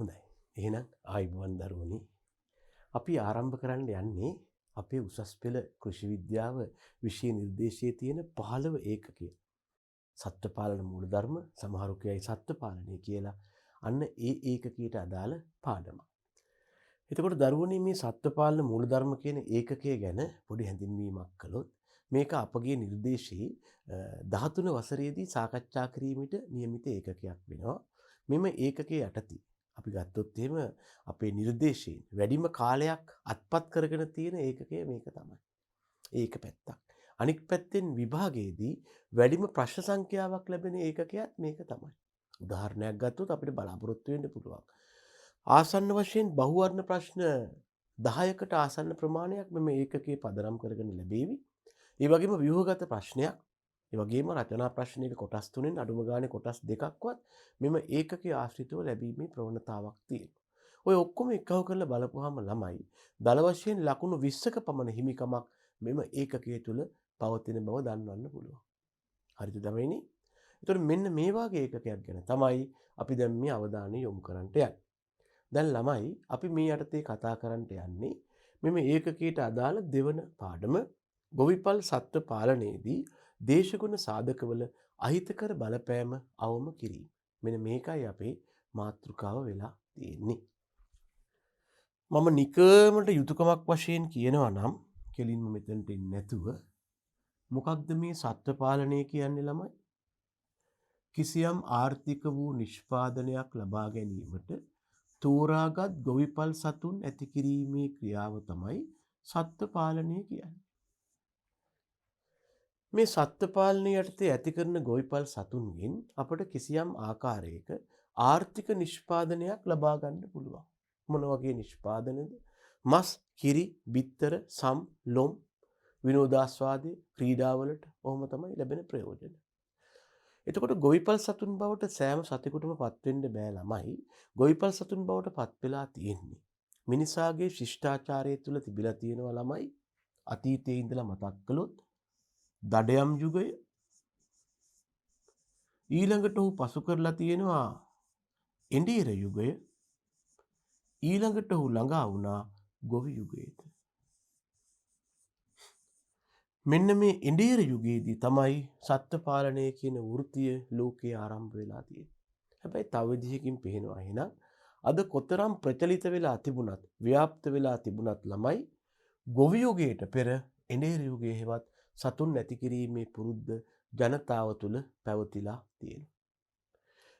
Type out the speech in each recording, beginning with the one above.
හොඳයි. එහෙනම් ආයුබෝවන් දරුවනි. අපි ආරම්භ කරන්න යන්නේ අපේ උසස් පෙළ කෘෂි විද්‍යාව විෂය නිර්දේශයේ තියෙන 15 ඒකකය. සත්ත්ව පාලන මූලධර්ම සමහරු කියයි සත්ත්ව පාලනය කියලා. අන්න ඒ ඒකකයට අදාළ පාඩමක්. එතකොට දරුවනි මේ සත්ත්ව පාලන මූලධර්ම කියන ඒකකය ගැන පොඩි හැඳින්වීමක් කළොත් මේක අපගේ නිර්දේශයේ 13 වසරේදී සාකච්ඡා කිරීමට නියමිත ඒකකයක් වෙනවා. මෙම ඒකකයේ යටතේ අපි ගත්තොත් එහෙම අපේ නිර්දේශයෙන් වැඩිම කාලයක් අත්පත් කරගෙන තියෙන ඒකකය මේක තමයි. ඒක පැත්තක්. අනික් පැත්තෙන් විභාගයේදී වැඩිම ප්‍රශ්න සංඛ්‍යාවක් ලැබෙන ඒකකයත් මේක තමයි. උදාහරණයක් ගත්තොත් අපිට බලාපොරොත්තු වෙන්න පුළුවන්. ආසන්න වශයෙන් බහුවර්ණ ප්‍රශ්න 10කට ආසන්න ප්‍රමාණයක් මෙම ඒකකයේ පදනම් කරගෙන ලැබෙවි. ඒ වගේම ව්‍යුහගත ප්‍රශ්නයක්, ඒ වගේම රචනා ප්‍රශ්නයක කොටස් තුනෙන් අඩුම ගානේ කොටස් දෙකක්වත් මෙම ඒකකයේ ආශ්‍රිතව ලැබීමේ ප්‍රවණතාවක් තියෙනවා. ඔය ඔක්කොම එකව කරලා බලපුවාම ළමයි දල වශයෙන් ලකුණු 20ක පමණ හිමිකමක් මෙම ඒකකයේ තුල පවතින බව දන්වන්න පුළුවන්. හරිද දමයිනි? ඒතකොට මෙන්න මේ වාගේ ඒකකයක් ගැන තමයි අපි දැන් මේ අවධානය යොමු කරන්නට යන්නේ. දැන් ළමයි අපි මේ යටතේ කතා කරන්නට යන්නේ මෙම ඒකකයට අදාළ දෙවන පාඩම ගොවිපල් සත්ත්ව පාලනයේදී දේශගුණ සාධකවල අහිතකර බලපෑම අවම කිරීම. මෙන්න මේකයි අපේ මාතෘකාව වෙලා තියෙන්නේ. මම නිකමට යුතුයකමක් වශයෙන් කියනවා නම් කෙලින්ම මෙතනට ඉන්නේ නැතුව මොකක්ද මේ සත්ත්ව පාලනය කියන්නේ ළමයි? කිසියම් ආර්ථික වූ නිෂ්පාදනයක් ලබා ගැනීමට තෝරාගත් ගොවිපල් සතුන් ඇති කිරීමේ ක්‍රියාව තමයි සත්ත්ව පාලනය කියන්නේ. මේ සත්ත්ව පාලනය යටතේ ඇති කරන ගොවිපල් සතුන්ගෙන් අපට කිසියම් ආකාරයක ආර්ථික නිෂ්පාදනයක් ලබා ගන්න පුළුවන්. මොන වගේ නිෂ්පාදනද? මස්, කිරි, බිත්තර, සම්, ලොම්, විනෝදාස්වාදයේ, ක්‍රීඩාවලට ඔහොම තමයි ලැබෙන ප්‍රයෝජන. එතකොට ගොවිපල් සතුන් බවට සෑම සතෙකුටම පත් වෙන්න බෑ ළමයි. ගොවිපල් සතුන් බවට පත් වෙලා තියෙන්නේ මිනිසාගේ ශිෂ්ටාචාරය තුළ තිබිලා තියෙනවා ළමයි. අතීතයේ ඉඳලා මතක් කළොත් දඩයම් යුගය, ඊළඟට ඔහු පසු කරලා තියෙනවා එඬියර යුගය, ඊළඟට ඔහු ළඟා වුණා ගොවි යුගයට. මෙන්න මේ එඬියර යුගයේදී තමයි සත්ත්ව පාලනය කියන වෘත්තිය ලෝකයේ ආරම්භ වෙලා තියෙන්නේ. හැබැයි තව විදිහකින් පේනවා එහෙනම් අද කොතරම් ප්‍රචලිත වෙලා තිබුණත්, ව්‍යාප්ත වෙලා තිබුණත් ළමයි ගොවි යුගයට පෙර එඬියර යුගයේ හෙවත් සතුන් නැති කිරීමේ පුරුද්ද ජනතාව තුළ පැවතිලා තියෙනවා.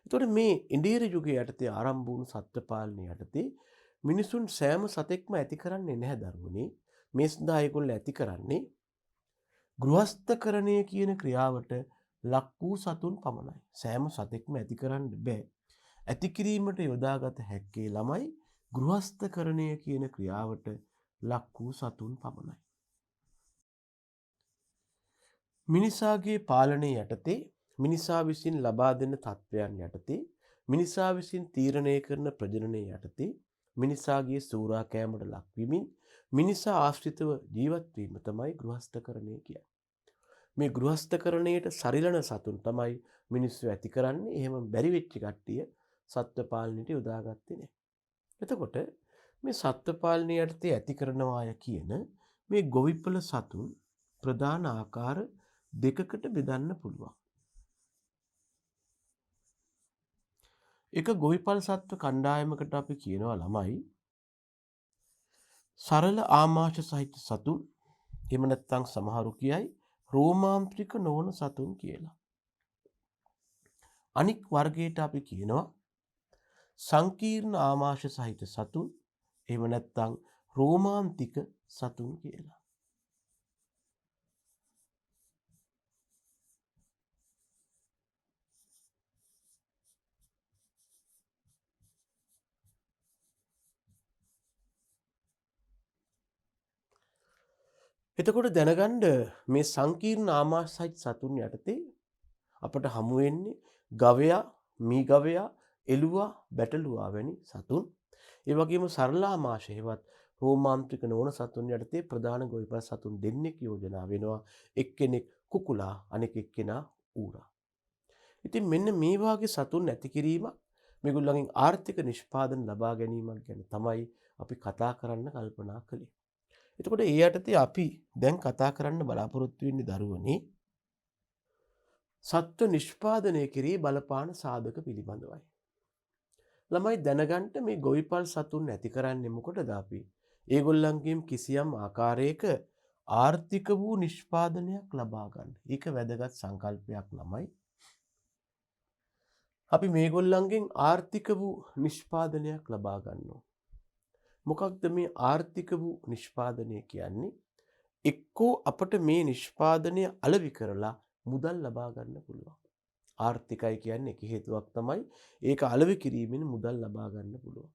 ඒතකොට මේ එඬියර යුගයේ යටතේ ආරම්භ වුණු සත්ත්ව පාලනය යටතේ මිනිසුන් සෑම සතෙක්ම ඇති කරන්නේ නැහැ දරුවනේ. මේ සඳහා ඒගොල්ලෝ ඇති කරන්නේ ගෘහස්ථකරණය කියන ක්‍රියාවට ලක් වූ සතුන් පමණයි. සෑම සතෙක්ම ඇති කරන්න බෑ. ඇති කිරීමට යොදාගත හැක්කේ ළමයි ගෘහස්ථකරණය කියන ක්‍රියාවට ලක් වූ සතුන් පමණයි. මිනිසාගේ පාලනය යටතේ මිනිසා විසින් ලබා දෙන තත්ත්වයන් යටතේ මිනිසා විසින් තීරණය කරන ප්‍රජනනය යටතේ මිනිසාගේ සූරා කෑමට ලක්වීමෙන් මිනිසා ආශ්‍රිතව ජීවත් වීම තමයි ගෘහස්ථකරණය කියන්නේ. මේ ගෘහස්ථකරණයට සරිලන සතුන් තමයි මිනිස්සු ඇති කරන්නේ. එහෙම බැරි වෙච්ච කට්ටිය සත්ත්ව පාලනයට යොදාගත්තේ නැහැ. එතකොට මේ සත්ත්ව පාලනය යටතේ ඇති කරනවාය කියන මේ ගොවිපල සතුන් ප්‍රධාන ආකාර දෙකකට බෙදන්න පුළුවන්. එක ගොවිපල් සත්ව කණ්ඩායමකට අපි කියනවා ළමයි සරල ආමාශ සහිත සතුන්. එහෙම නැත්නම් සමහරු කියයි රෝමාන්ත්‍රික නොවන සතුන් කියලා. අනික් වර්ගයට අපි කියනවා සංකීර්ණ ආමාශ සහිත සතුන්. එහෙම නැත්නම් රෝමාන්තික සතුන් කියලා. එතකොට දැනගන්න මේ සංකීර්ණ ආමාශ සහිත සතුන් යටතේ අපට හමු වෙන්නේ ගවයා, මී ගවයා, එළුවා, බැටළුවා වැනි සතුන්. ඒ වගේම සරල ආමාශ හේවත් රෝමාන්ත්‍රික නොවන සතුන් යටතේ ප්‍රධාන ගොවිපළ සතුන් දෙන්නෙක් යෝජනා වෙනවා. එක්කෙනෙක් කුකුලා, අනෙක් එක්කෙනා ඌරා. ඉතින් මෙන්න මේ වාගේ සතුන් නැති කිරීම මේගොල්ලන්ගෙන් ආර්ථික නිෂ්පාදන ලබා ගැනීමක් ගැන තමයි අපි කතා කරන්න කල්පනා කළේ. එතකොට ඒ යටතේ අපි දැන් කතා කරන්න බලාපොරොත්තු වෙන්නේ දරුවනේ සත්ව නිෂ්පාදනය කෙරෙහි බලපාන සාධක පිළිබඳවයි. ළමයි දැනගන්න මේ ගොවිපල් සතුන් ඇති කරන්නේ මොකටද අපි? ඒගොල්ලන්ගෙන් කිසියම් ආකාරයක ආර්ථික වූ නිෂ්පාදනයක් ලබා ගන්න. ඒක වැදගත් සංකල්පයක් ළමයි. අපි මේගොල්ලන්ගෙන් ආර්ථික වූ නිෂ්පාදනයක් ලබා ගන්නවා. මොකක්ද මේ ආර්ථික වූ නිෂ්පාදනය කියන්නේ? එක්කෝ අපට මේ නිෂ්පාදනය අලෙවි කරලා මුදල් ලබා ගන්න පුළුවන්. ආර්ථිකයි කියන්නේ එක හේතුවක් තමයි ඒක අලෙවි කිරීමෙන් මුදල් ලබා ගන්න පුළුවන්.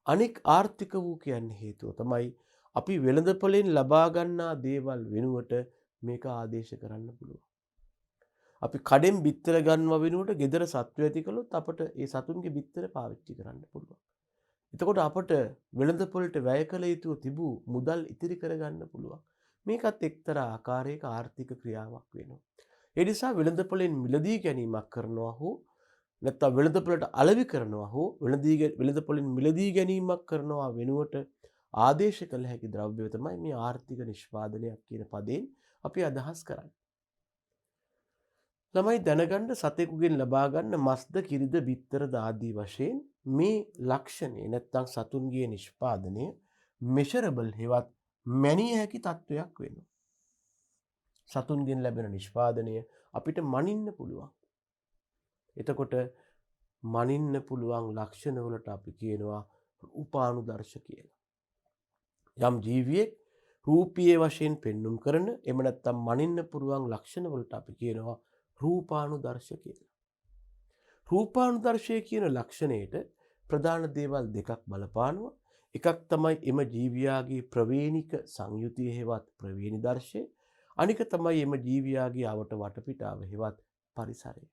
අනෙක් ආර්ථික වූ කියන්නේ හේතුව තමයි අපි වෙළඳපොලෙන් ලබා ගන්නා දේවල් වෙනුවට මේක ආදේශ කරන්න පුළුවන්. අපි කඩෙන් බිත්තර ගන්නවා වෙනුවට ගෙදර සත්ව ඇති කළොත් අපට ඒ සතුන්ගේ බිත්තර පාවිච්චි කරන්න පුළුවන්. එතකොට අපට වෙළඳපොළට වැය කළ යුතු තිබූ මුදල් ඉතිරි කරගන්න පුළුවන්. මේකත් එක්තරා ආකාරයක ආර්ථික ක්‍රියාවක් වෙනවා. ඒ නිසා වෙළඳපොළෙන් මිලදී ගැනීමක් කරනවා හෝ නැත්නම් වෙළඳපොළට අලෙවි කරනවා හෝ වෙළඳපොළෙන් මිලදී ගැනීමක් කරනවා වෙනුවට ආදේශ කළ හැකි ද්‍රව්‍ය තමයි මේ ආර්ථික නිෂ්පාදනයක් කියන පදයෙන් අපි අදහස් කරන්නේ. ළමයි දැනගන්න සතෙකුගෙන් ලබා ගන්න මස්ද කිරිද බිත්තරද ආදී වශයෙන් මේ ලක්ෂණය නැත්නම් සතුන්ගේ නිෂ්පාදනය මෙෂරබල් හෙවත් මැනිය හැකි තත්වයක් වෙනවා. සතුන්ගෙන් ලැබෙන නිෂ්පාදනය අපිට මනින්න පුළුවන්. එතකොට මනින්න පුළුවන් ලක්ෂණ වලට අපි කියනවා රූපානුදර්ශ කියලා. යම් ජීවියෙක් රූපීය වශයෙන් පෙන්눔 කරන එහෙම නැත්නම් මනින්න පුළුවන් ලක්ෂණ වලට අපි කියනවා රූපානුදර්ශ කියලා. රූපානුදර්ශය කියන ලක්ෂණයට ප්‍රධාන දේවල් දෙකක් බලපානවා. එකක් තමයි එම ජීවියාගේ ප්‍රවේණික සංයුතිය හෙවත් ප්‍රවේණි දර්ශය. අනික තමයි එම ජීවියාගේ අවට වටපිටාව හෙවත් පරිසරය.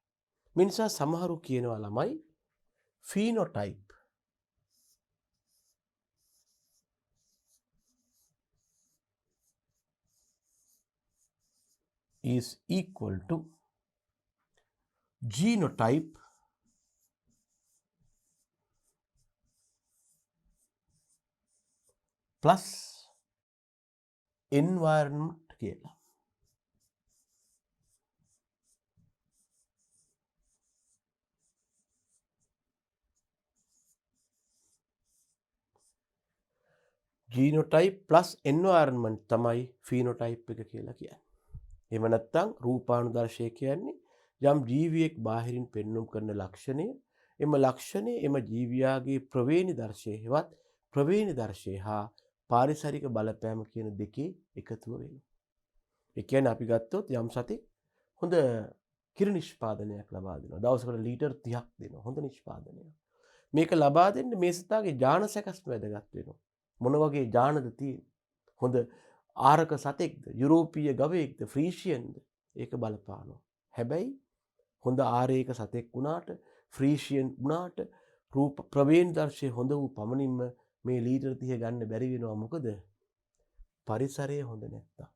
මේ නිසා සමහරු කියනවා ළමයි phenotype is equal to genotype plus environment කියලා. genotype plus environment තමයි phenotype එක කියලා කියන්නේ. එහෙම නැත්නම් රූපානුදර්ශය කියන්නේ යම් ජීවියෙක් බාහිරින් පෙන්눔 කරන ලක්ෂණය එම ලක්ෂණය එම ජීවියාගේ ප්‍රවේණි දර්ශය හෙවත් ප්‍රවේණි දර්ශය හා පාරිසරික බලපෑම කියන දෙකේ එකතුව වෙනවා. ඒ කියන්නේ අපි ගත්තොත් යම් සතෙක් හොඳ කිරි නිෂ්පාදනයක් ලබා දෙනවා. දවසකට ලීටර් 30ක් දෙනවා. හොඳ නිෂ්පාදනයක්. මේක ලබා දෙන්න මේ සතාගේ ජාන සැකස්ම වැදගත් වෙනවා. මොන වගේ ජානද තියෙන්නේ? හොඳ ආරක සතෙක්ද? යුරෝපීය ගවයෙක්ද? ෆ්‍රීසියන්ද? ඒක බලපානවා. හැබැයි හොඳ ආරේක සතෙක් වුණාට ෆ්‍රීසියන් වුණාට රූප ප්‍රවේණ දර්ශය හොඳ වූ පමණින්ම මේ ලීටර් 30 ගන්න බැරි වෙනවා. මොකද පරිසරය හොඳ නැත්තම්.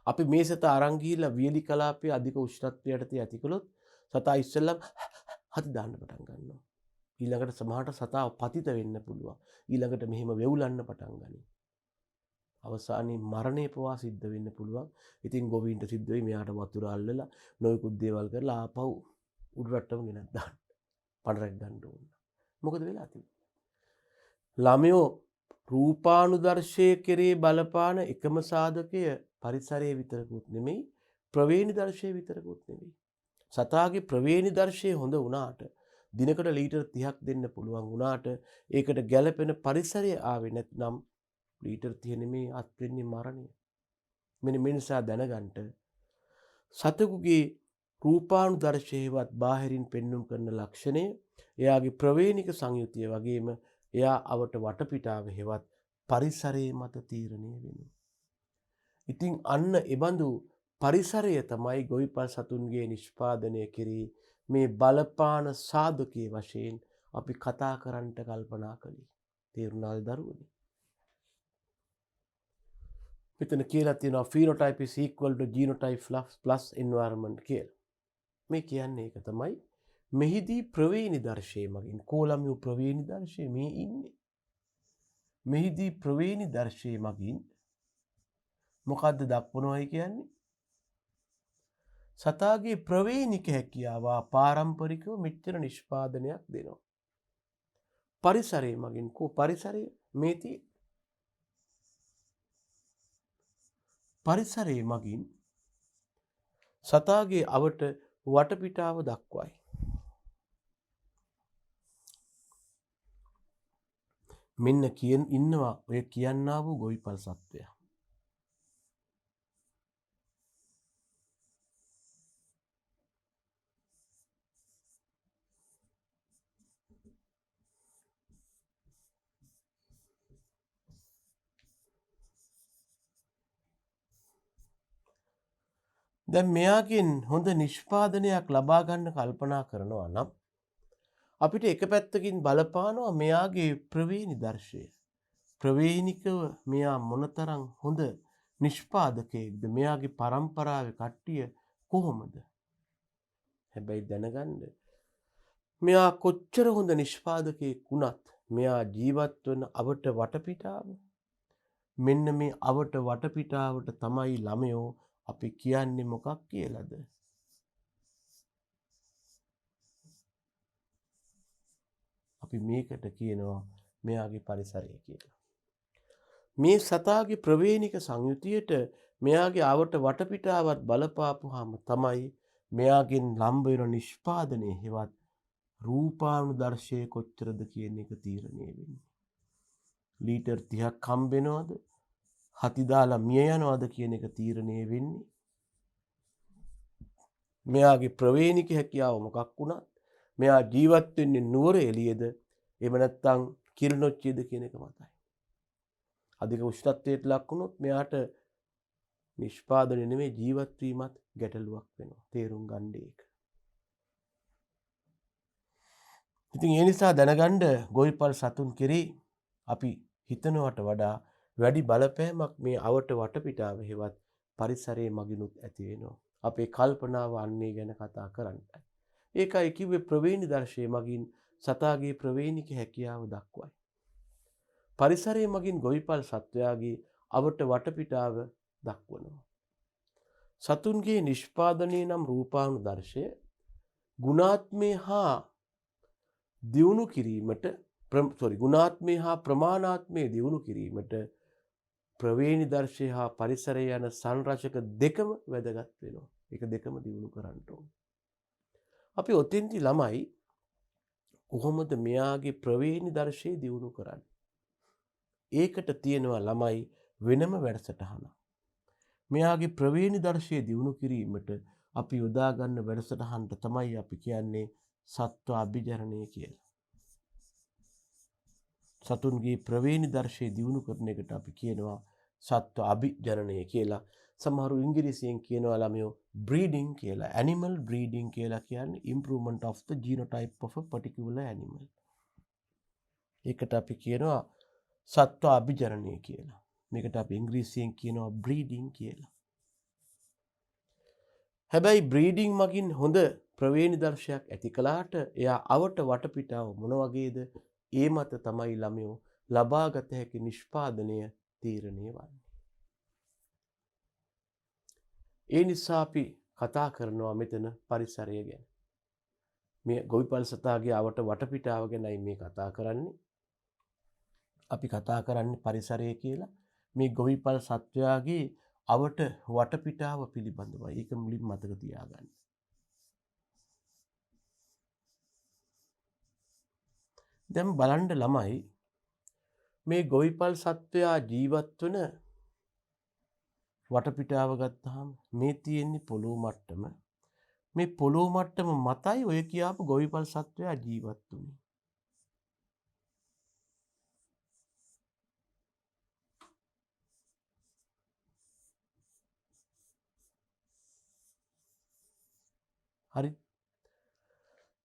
අපි මේ සතා අරන් ගිහිල්ලා වියලි කලාපයේ අධික උෂ්ණත්වයට ඇති කළොත් සතා ඉස්සෙල්ලම හති දාන්න පටන් ගන්නවා. ඊළඟට සමහරට සතාව පතිත වෙන්න පුළුවන්. ඊළඟට මෙහෙම වෙවුලන්න පටන් ගනී. අවසානයේ මරණය පවා සිද්ධ වෙන්න පුළුවන්. ඉතින් ගොවීන්ට සිද්ධ වෙයි මෙයාට වතුර අල්ලලා නොයෙකුත් දේවල් කරලා ආපහු උඩරට්ටම ගෙනත් දාන්න. පඩරක් ගන්න ඕන. මොකද වෙලා තියෙන්නේ? ළමයෝ රූපානුදර්ශය කෙරේ බලපාන එකම සාධකය පරිසරයේ විතරකුත් නෙමෙයි ප්‍රවේණි දර්ශය විතරකුත් නෙමෙයි. සතාගේ ප්‍රවේණි දර්ශය හොඳ වුණාට දිනකට ලීටර් 30ක් දෙන්න පුළුවන් වුණාට ඒකට ගැළපෙන පරිසරය ආවේ නැත්නම් ලීටර් 30 නෙමෙයි අත් වෙන්නේ මරණය. මෙන්න මේ නිසා දැනගන්න සතෙකුගේ රූපානුදර්ශයවත් බාහිරින් පෙන්눔 කරන ලක්ෂණය එයාගේ ප්‍රවේණික සංයුතිය වගේම එයා අවට වටපිටාව හෙවත් පරිසරයේ මත තීරණය වෙනවා. ඉතින් අන්න එබඳු පරිසරය තමයි ගොවිපල් සතුන්ගේ නිෂ්පාදනය කෙරේ මේ බලපාන සාධකයේ වශයෙන් අපි කතා කරන්නට කල්පනා කළේ. තේරුණාද දරුවනේ? මෙතන කියලා තියෙනවා phenotype is equal to genotype plus environment කියලා. මේ කියන්නේ ඒක තමයි මෙහිදී ප්‍රවේණි දර්ශය මගින් කෝලමියු ප්‍රවේණි දර්ශය මේ ඉන්නේ. මෙහිදී ප්‍රවේණි දර්ශය මගින් මොකද්ද දක්වනවයි කියන්නේ? සතාගේ ප්‍රවේණික හැකියාව පාරම්පරිකව මෙච්චර නිෂ්පාදනයක් දෙනවා. පරිසරය මගින් කෝ පරිසරය මේති පරිසරය මගින් සතාගේ අවට වටපිටාව දක්වයි. මෙන්න ඉන්නවා ඔය කියන්නා වූ ගොවිපල් සත්වයා. දැන් මෙයාගෙන් හොඳ නිෂ්පාදනයක් ලබා ගන්න කල්පනා කරනවා නම් අපිට එක පැත්තකින් බලපානවා මෙයාගේ ප්‍රවේණි දර්ශය. ප්‍රවේණිකව මෙයා මොනතරම් හොඳ නිෂ්පාදකයෙක්ද, මෙයාගේ පරම්පරාවේ කට්ටිය කොහොමද? හැබැයි දැනගන්න මෙයා කොච්චර හොඳ නිෂ්පාදකයෙක් වුණත් මෙයා ජීවත් වන අවට වටපිටාව මෙන්න මේ අවට වටපිටාවට තමයි ළමයෝ අපි කියන්නේ මොකක් කියලාද? අපි මේකට කියනවා මෙයාගේ පරිසරය කියලා. මේ සතාගේ ප්‍රවේණික සංයුතියට මෙයාගේ අවට වටපිටාවත් බලපාපුවාම තමයි මෙයාගෙන් ලම්බ වෙන නිෂ්පාදනයේ හෙවත් රූපානුදර්ශය කොච්චරද කියන එක තීරණය වෙන්නේ. ලීටර් 30ක් හම්බ වෙනවද? හති දාලා මිය යනවද කියන එක තීරණය වෙන්නේ. මෙයාගේ ප්‍රවේණික හැකියාව මොකක් වුණත් මෙයා ජීවත් වෙන්නේ නුවර එළියේද එහෙම නැත්නම් කිරිනොච්චියේද කියන එක මතයි. අධික උෂ්ණත්වයට ලක් වුණොත් මෙයාට නිෂ්පාදනය නෙමෙයි ජීවත් වීමත් ගැටලුවක් වෙනවා. තේරුම් ගන්න ඒක. ඉතින් ඒ නිසා දැනගන්න ගොවිපල් සතුන් කෙරෙහි අපි හිතනවට වඩා වැඩි බලපෑමක් මේ අවට වටපිටාව හෙවත් පරිසරයේ මගිනුත් ඇති වෙනවා. අපේ කල්පනාව අන්නේ ගැන කතා කරන්නයි. ඒකයි කිව්වේ ප්‍රවේණි දර්ශය මගින් සතාගේ ප්‍රවේණික හැකියාව දක්වයි. පරිසරයේ මගින් ගොවිපල් සත්වයාගේ අවට වටපිටාව දක්වනවා. සතුන්ගේ නිෂ්පාදනයේ නම් රූපානුදර්ශය ගුණාත්මය හා දියුණු කිරීමට ගුණාත්මය හා ප්‍රමාණාත්මය දියුණු කිරීමට ප්‍රවේණි දර්ශය හා පරිසරය යන සංරචක දෙකම වැදගත් වෙනවා. ඒක දෙකම දියුණු කරන්න ඕනේ. අපි ඔතෙන්දි ළමයි කොහොමද මෙයාගේ ප්‍රවේණි දර්ශය දියුණු කරන්නේ? ඒකට තියෙනවා ළමයි වෙනම වැඩසටහනක්. මෙයාගේ ප්‍රවේණි දර්ශය දියුණු කිරීමට අපි යොදා ගන්න වැඩසටහනට තමයි අපි කියන්නේ සත්ව අභිජනනය කියලා. සතුන්ගේ ප්‍රවේණි දර්ශය දියුණු කරන එකට අපි කියනවා සත්ව අභිජනනය කියලා. සමහරු ඉංග්‍රීසියෙන් කියනවා ළමයෝ breeding කියලා. animal breeding කියලා කියන්නේ improvement of the genotype of a particular animal. ඒකට අපි කියනවා සත්ව අභිජනනය කියලා. මේකට අපි ඉංග්‍රීසියෙන් කියනවා breeding කියලා. හැබැයි breeding මගින් හොඳ ප්‍රවේණි දර්ශයක් ඇති කළාට එයා අවට වටපිටාව මොන වගේද? ඒ මත තමයි ළමයෝ ලබාගත හැකි නිෂ්පාදනය තීරණය වන්නේ. ඒ නිසා අපි කතා කරනවා මෙතන පරිසරය ගැන. මේ ගොවිපල් සතාගේ අවට වටපිටාව ගැනයි මේ කතා කරන්නේ. අපි කතා කරන්නේ පරිසරය කියලා. මේ ගොවිපල් සත්වයාගේ අවට වටපිටාව පිළිබඳවයි. ඒක මුලින් මතක තියාගන්න. දැන් බලන්න ළමයි මේ ගොවිපල් සත්වයා ජීවත් වන වටපිටාව ගත්තාම මේ තියෙන්නේ පොළොව මට්ටම. මේ පොළොව මට්ටම මතයි ඔය කියාපු ගොවිපල් සත්වයා ජීවත් වුනේ. හරි.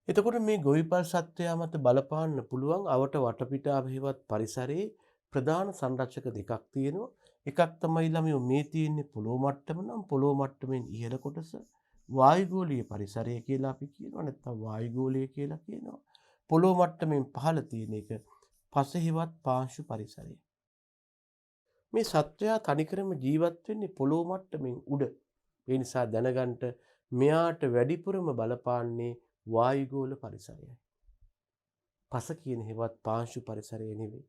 එතකොට මේ ගොවිපල් සත්වයා මත බලපාන්න පුළුවන් අවට වටපිටාව හෙවත් පරිසරයේ ප්‍රධාන සංරක්ෂක දෙකක් තියෙනවා. එකක් තමයි ළමයෝ මේ තියෙන්නේ පොළොව මට්ටම නම් පොළොව මට්ටමින් ඉහළ කොටස. වායුගෝලීය පරිසරය කියලා අපි කියනවා. නැත්නම් වායුගෝලය කියලා කියනවා. පොළොව මට්ටමින් පහළ තියෙන එක පසෙහිවත් පාංශු පරිසරය. මේ සත්වයා තනිකරම ජීවත් වෙන්නේ පොළොව මට්ටමින් උඩ. ඒ නිසා දැනගන්න මෙයාට වැඩිපුරම බලපාන්නේ වායුගෝල පරිසරයයි. පස කියන හේවත් පාංශු පරිසරය නෙවෙයි.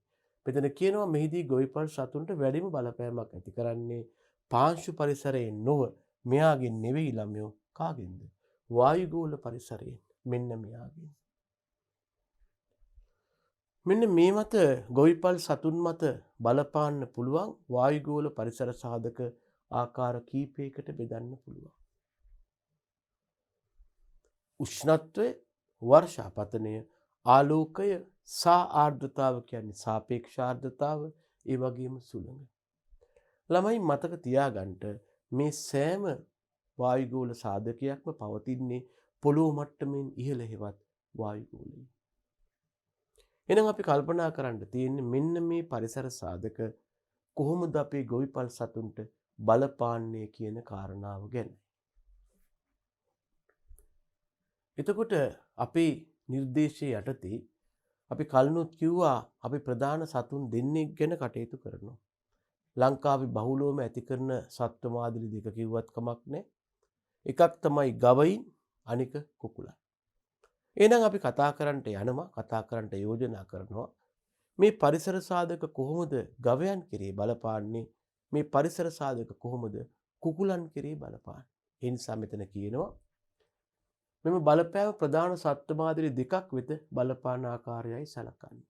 මෙතන කියනවා මෙහිදී ගොවිපල් සතුන්ට වැඩිම බලපෑමක් ඇති කරන්නේ පාංශු පරිසරයෙන් නොව මෙයාගෙන් නෙවෙයි ළමයෝ කාගෙන්ද? වායුගෝල පරිසරයෙන්. මෙන්න මෙයාගෙන්. මෙන්න මේ මත ගොවිපල් සතුන් මත බලපාන්න පුළුවන් වායුගෝල පරිසර සාධක ආකාර කීපයකට බෙදන්න පුළුවන්. උෂ්ණත්වය, වර්ෂාපතනය, ආලෝකය, සා ආර්ද්‍රතාව කියන්නේ සාපේක්ෂ ආර්ද්‍රතාව, ඒ වගේම සුළඟ. ළමයි මතක තියාගන්න මේ සෑම වායුගෝල සාධකයක්ම පවතින්නේ පොළොව මට්ටමින් ඉහළ හෙවත් වායුගෝලයේ. එහෙනම් අපි කල්පනා කරන්න තියෙන්නේ මෙන්න මේ පරිසර සාධක කොහොමද අපේ ගොවිපල් සතුන්ට බලපාන්නේ කියන කාරණාව ගැන. එතකොට අපේ නිර්දේශයේ යටතේ අපි කලිනුත් කිව්වා අපි ප්‍රධාන සතුන් දෙන්නෙක් ගැන කටයුතු කරනවා. ලංකාවේ බහුලවම ඇති කරන සත්ව මාදිලි දෙක කිව්වත් කමක් නැහැ. එකක් තමයි ගවයින්, අනික කුකුලන්. එහෙනම් අපි කතා කරන්නට යෝජනා කරනවා මේ පරිසර සාධක කොහොමද ගවයන් කෙරේ බලපාන්නේ, මේ පරිසර සාධක කොහොමද කුකුලන් කෙරේ බලපාන්නේ. ඒ නිසා මෙතන කියනවා මෙම බලපෑම ප්‍රධාන සත්ව මාදිලි දෙකක් වෙත බලපාන ආකාරයයි සලකන්නේ.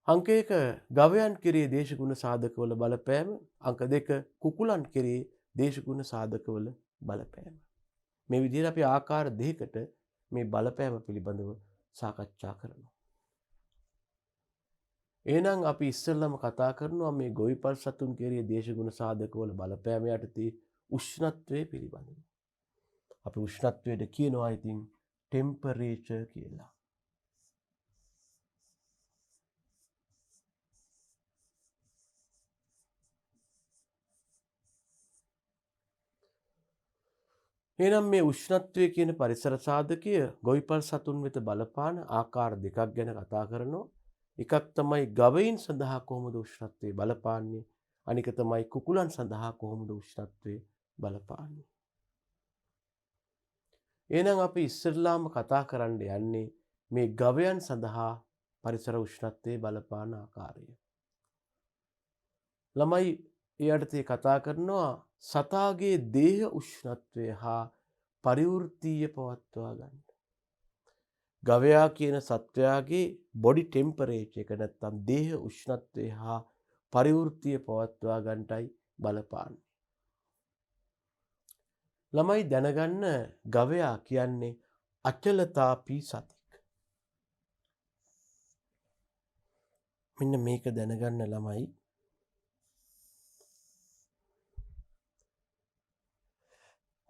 අංක 1 ගවයන් කෙරේ දේශගුණ සාධකවල බලපෑම, අංක 2 කුකුලන් කෙරේ දේශගුණ සාධකවල බලපෑම. මේ විදිහට අපි ආකාර දෙකකට මේ බලපෑම පිළිබඳව සාකච්ඡා කරනවා. එහෙනම් අපි ඉස්සෙල්ලාම කතා කරනවා මේ ගොවිපල් සතුන් කෙරේ දේශගුණ සාධකවල බලපෑම යටතේ උෂ්ණත්වය පිළිබඳව. අපි උෂ්ණත්වයට කියනවා ඉතින් ටෙම්පරේචර් කියලා. එහෙනම් මේ උෂ්ණත්වය කියන පරිසර සාධකය ගොවිපල් සතුන් වෙත බලපාන ආකාර දෙකක් ගැන කතා කරනවා. එකක් තමයි ගවයින් සඳහා කොහොමද උෂ්ණත්වය බලපාන්නේ, අනික තමයි කුකුලන් සඳහා කොහොමද උෂ්ණත්වය බලපාන්නේ. එහෙනම් අපි ඉස්සෙල්ලාම කතා කරන්න යන්නේ මේ ගවයන් සඳහා පරිසර උෂ්ණත්වයේ බලපාන ආකාරය. ළමයි එයටතේ කතා කරනවා සතාගේ දේහ උෂ්ණත්වය හා පරිවෘත්තීය පවත්වා ගන්න. ගවයා කියන සත්වයාගේ බොඩි ටෙම්පරේචර් එක නැත්තම් දේහ උෂ්ණත්වය හා පරිවෘත්තීය පවත්වා ගන්නටයි බලපාන්නේ. ළමයි දැනගන්න ගවයා කියන්නේ අචලතාපී සතෙක්. මෙන්න මේක දැනගන්න ළමයි.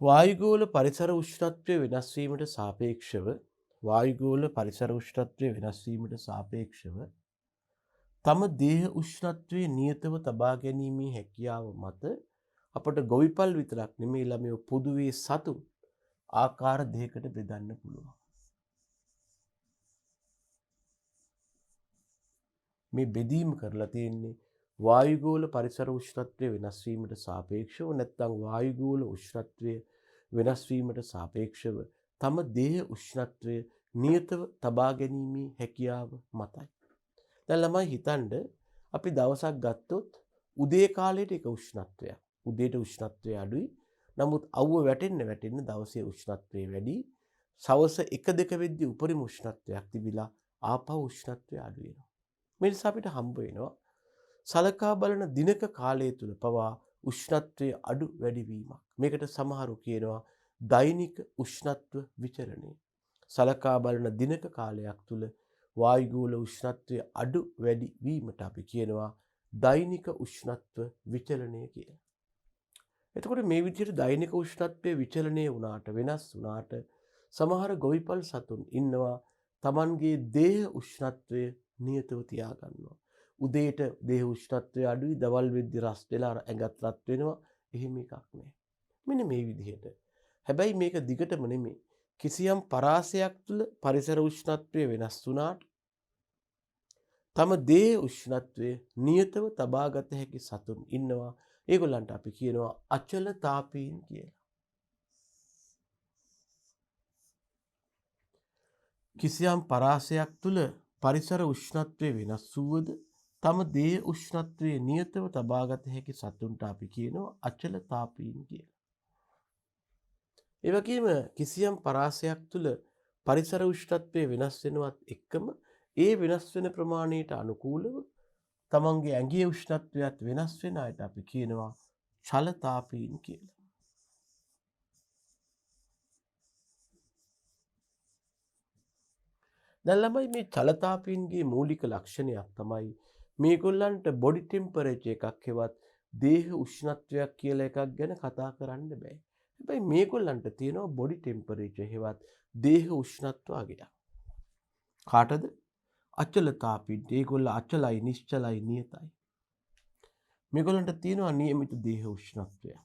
වායුගෝල පරිසර උෂ්ණත්වය වෙනස් වීමට සාපේක්ෂව තම දේහ උෂ්ණත්වයේ නියතව තබා ගැනීමේ හැකියාව මත අපට ගොවිපල් විතරක් නෙමෙයි ළමයෝ පොදුවේ සතුන් ආකාර දෙකකට බෙදන්න පුළුවන්. මේ බෙදීම කරලා තියෙන්නේ වායුගෝල පරිසර උෂ්ණත්වය වෙනස් වීමට සාපේක්ෂව නැත්නම් වායුගෝල උෂ්ණත්වය වෙනස් වීමට සාපේක්ෂව තම දේහ උෂ්ණත්වය නියතව තබා ගැනීමේ හැකියාව මතයි. දැන් ළමයි හිතන්න අපි දවසක් ගත්තොත් උදේ කාලේට එක උෂ්ණත්වයක්. උදේට උෂ්ණත්වය අඩුයි. නමුත් අවුව වැටෙන්න දවසේ උෂ්ණත්වය වැඩි. සවස 1-2 වෙද්දී උපරිම උෂ්ණත්වයක් තිබිලා ආපහු උෂ්ණත්වය අඩු වෙනවා. මේ නිසා අපිට හම්බ වෙනවා සලකා බලන දිනක කාලය තුල පවා උෂ්ණත්වයේ අඩු වැඩි වීමක්. මේකට සමහරු කියනවා දෛනික උෂ්ණත්ව විචලනය. සලකා බලන දිනක කාලයක් තුල වායුගෝල උෂ්ණත්වයේ අඩු වැඩි වීමට අපි කියනවා දෛනික උෂ්ණත්ව විචලනය කියලා. එතකොට මේ විදිහට දෛනික උෂ්ණත්වයේ විචලනය වුණාට වෙනස් වුණාට සමහර ගොවිපල් සතුන් ඉන්නවා Tamanගේ දේහ උෂ්ණත්වය නියතව තියාගන්නවා. උදේට දේහ උෂ්ණත්වය අඩුයි, දවල් වෙද්දි රස් වෙලා ඇඟත් රත් වෙනවා. එහෙම එකක් නෑ. මෙන්න මේ විදිහට හැබැයි මේක දිගටම නෙමෙයි. කිසියම් පරාසයක් තුළ පරිසර උෂ්ණත්වය වෙනස් වුණාට තම දේහ උෂ්ණත්වය නියතව තබාගත හැකි සතුන් ඉන්නවා. ඒගොල්ලන්ට අපි කියනවා අචල තාපීන් කියලා. කිසියම් පරාසයක් තුළ පරිසර උෂ්ණත්වය වෙනස් වුවද තම දේහ උෂ්ණත්වය නියතව තබාගත හැකි සතුන්ට අපි කියනවා අචල තාපීන් කියලා. ඒ වගේම කිසියම් පරාසයක් තුළ පරිසර උෂ්ණත්වය වෙනස් වෙනවත් එක්කම ඒ වෙනස් වෙන ප්‍රමාණයට අනුකූලව තමන්ගේ ඇඟේ උෂ්ණත්වයත් වෙනස් වෙන අයට අපි කියනවා චලතාපීන් කියලා. දැන් ළමයි මේ චලතාපීන්ගේ මූලික ලක්ෂණයක් තමයි මේගොල්ලන්ට බොඩි ටෙම්පරේචර් එකක් හෙවත් දේහ උෂ්ණත්වයක් කියලා එකක් ගැන කතා කරන්න බෑ. හැබැයි මේගොල්ලන්ට තියෙනවා බොඩි ටෙම්පරේචර් හෙවත් දේහ උෂ්ණත්ව අගයක්. කාටද? අචලතාපීන්ට. ඒගොල්ල අචලයි, නිශ්චලයි, නියතයි. මේගොල්ලන්ට තියෙනවා නියමිත දේහ උෂ්ණත්වය.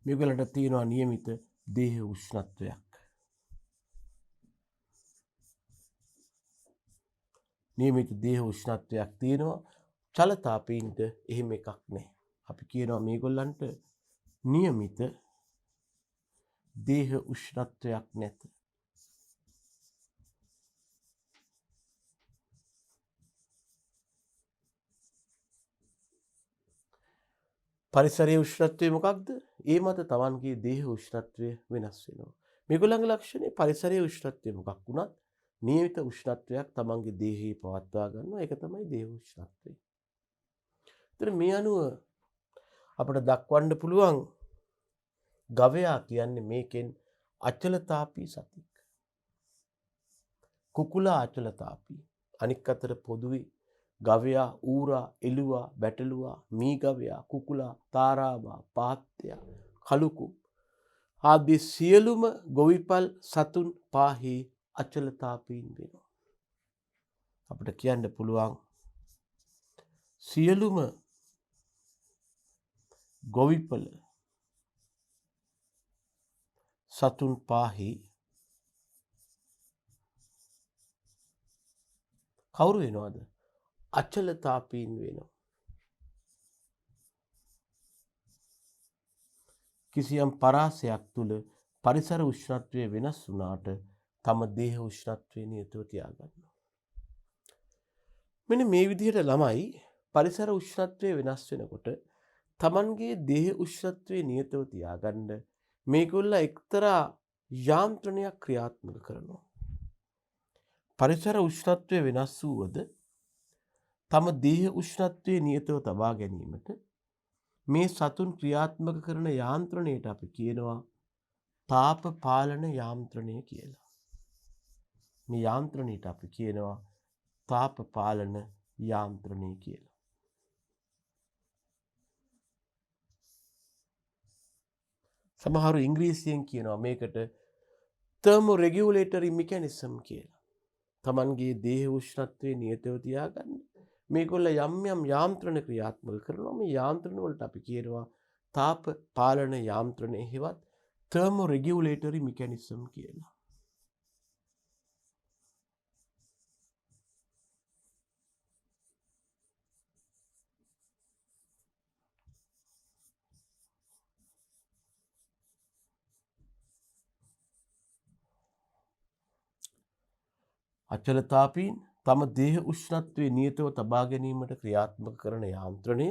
මේගොල්ලන්ට තියෙනවා නියමිත දේහ උෂ්ණත්වයක්. නියමිත දේහ උෂ්ණත්වයක් තියෙනවා. චලතාපීන්ට එහෙම එකක් නැහැ. අපි කියනවා මේගොල්ලන්ට නියමිත දේහ උෂ්ණත්වයක් නැත. පරිසරයේ උෂ්ණත්වය මොකක්ද? ඒ මත තමන්ගේ දේහ උෂ්ණත්වය වෙනස් වෙනවා. මේගොල්ලන්ගේ ලක්ෂණය පරිසරයේ උෂ්ණත්වය මොකක් වුණත් නියමිත උෂ්ණත්වයක් තමන්ගේ දේහයේ පවත්වා ගන්නවා. ඒක තමයි දේහ උෂ්ණත්වය. ඒතර මේ අනුව අපිට දක්වන්න පුළුවන් ගවයා කියන්නේ මේකෙන් අචලතාපී සතෙක්. කුකුලා අචලතාපී. අනික් අතට පොදුවේ ගවයා, ඌරා, එළුවා, බැටළුවා, මී ගවයා, කුකුලා, තාරාබා, පාත්තයා, කළුකු ආදී සියලුම ගොවිපල් සතුන් පාහි අචලතාපීන් වෙනවා. අපිට කියන්න පුළුවන් සියලුම ගොවිපල සතුන් පාහි කවුරු වෙනවද? අචලතාපීන් වෙනවා. කිසියම් පරාසයක් තුළ පරිසර උෂ්ණත්වය වෙනස් වුණාට තම දේහ උෂ්ණත්වය නියතව තියාගන්නවා. මෙන්න මේ විදිහට ළමයි පරිසර උෂ්ණත්වය වෙනස් වෙනකොට තමන්ගේ දේහ උෂ්ණත්වය නියතව තියාගන්න මේගොල්ල එක්තරා යාන්ත්‍රණයක් ක්‍රියාත්මක කරනවා. පරිසර උෂ්ණත්වය වෙනස් වූවද තම දේහ උෂ්ණත්වය නියතව තබා ගැනීමට මේ සතුන් ක්‍රියාත්මක කරන යාන්ත්‍රණයට අපි කියනවා තාප පාලන යාන්ත්‍රණය කියලා. මේ යාන්ත්‍රණයට අපි කියනවා තාප පාලන යාන්ත්‍රණය කියලා. සමහරු ඉංග්‍රීසියෙන් කියනවා මේකට thermoregulatory mechanism කියලා. තමන්ගේ දේහ උෂ්ණත්වය නියතව තියාගන්න මේගොල්ල යම් යම් යාන්ත්‍රණ ක්‍රියාත්මක කරනවා. මේ යාන්ත්‍රණ වලට අපි කියනවා තාප පාලන යාන්ත්‍රණය හෙවත් thermoregulatory mechanism කියලා. අචලතාපීන් තම දේහ උෂ්ණත්වය නියතව තබා ගැනීමට ක්‍රියාත්මක කරන යාන්ත්‍රණය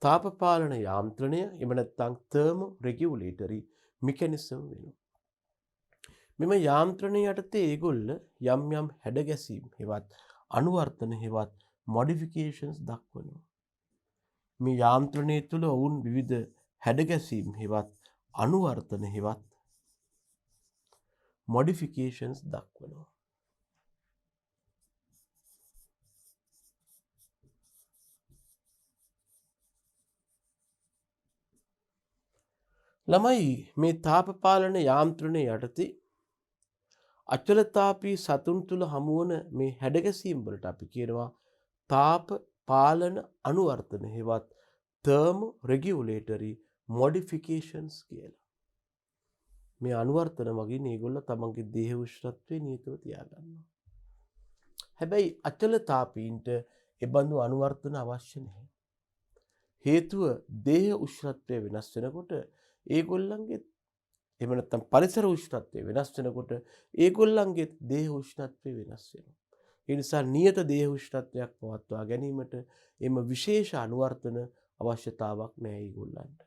තාප පාලන යාන්ත්‍රණය එහෙම නැත්නම් thermoregulatory mechanism වෙනවා. මෙම යාන්ත්‍රණය යටතේ ඒගොල්ල යම් යම් හැඩගැසීම් හෙවත් අනුවර්තන හෙවත් modifications දක්වනවා. මේ යාන්ත්‍රණය තුළ ඔවුන් විවිධ හැඩගැසීම් හෙවත් අනුවර්තන හෙවත් modifications දක්වනවා. ළමයි මේ තාප පාලන යාන්ත්‍රණය යටතේ අචලතාපී සතුන් තුළ හමුවන මේ හැඩගැසීම් වලට අපි කියනවා තාප පාලන අනුවර්තන හෙවත් thermoregulatory modifications කියලා. මේ අනුවර්තන වගේ මේගොල්ලෝ තමන්ගේ දේහ උෂ්ණත්වය නියතව තියාගන්නවා. හැබැයි අචල තාපීන්ට ඒ බඳු අනුවර්තන අවශ්‍ය නැහැ. හේතුව දේහ උෂ්ණත්වය වෙනස් වෙනකොට ඒගොල්ලන්ගේ එහෙම නැත්නම් පරිසර උෂ්ණත්වය වෙනස් වෙනකොට ඒගොල්ලන්ගේ දේහ උෂ්ණත්වය වෙනස් වෙනවා. ඒ නිසා නියත දේහ උෂ්ණත්වයක් පවත්වා ගැනීමට එම විශේෂ අනුවර්තන අවශ්‍යතාවක් නැහැ ඒගොල්ලන්ට.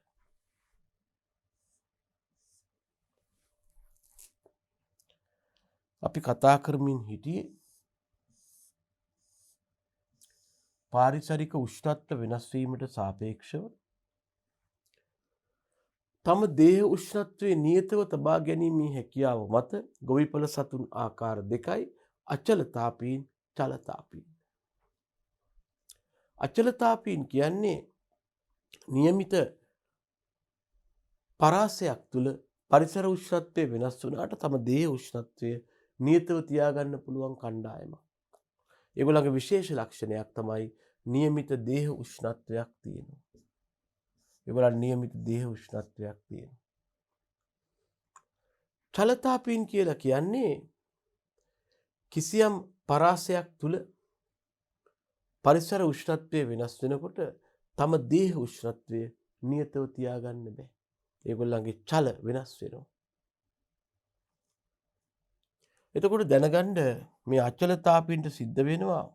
අපි කතා කරමින් හිටියේ පාරිසරික උෂ්ණත්ව වෙනස් වීමට සාපේක්ෂව තම දේහ උෂ්ණත්වයේ නියතව තබා ගැනීමේ හැකියාව මත ගොවිපළ සතුන් ආකාර දෙකයි අචල තාපීන් චල තාපීන්. අචල තාපීන් කියන්නේ નિયમિત පරාසයක් තුල පරිසර උෂ්ණත්වය වෙනස් වුණාට තම දේහ උෂ්ණත්වය නියතව තියාගන්න පුළුවන් කණ්ඩායමක්. ඒගොල්ලන්ගේ විශේෂ ලක්ෂණයක් තමයි નિયમિત දේහ උෂ්ණත්වයක් තියෙනවා. ඒගොල්ලන් નિયમિત දේහ උෂ්ණත්වයක් තියෙනවා. චලතාපීන් කියලා කියන්නේ කිසියම් පරාසයක් තුල පරිසර උෂ්ණත්වය වෙනස් වෙනකොට තම දේහ උෂ්ණත්වය නියතව තියාගන්න බෑ. ඒගොල්ලන්ගේ චල වෙනස් වෙනවා. එතකොට දැනගන්න මේ අචලතාපීන්ට සිද්ධ වෙනවා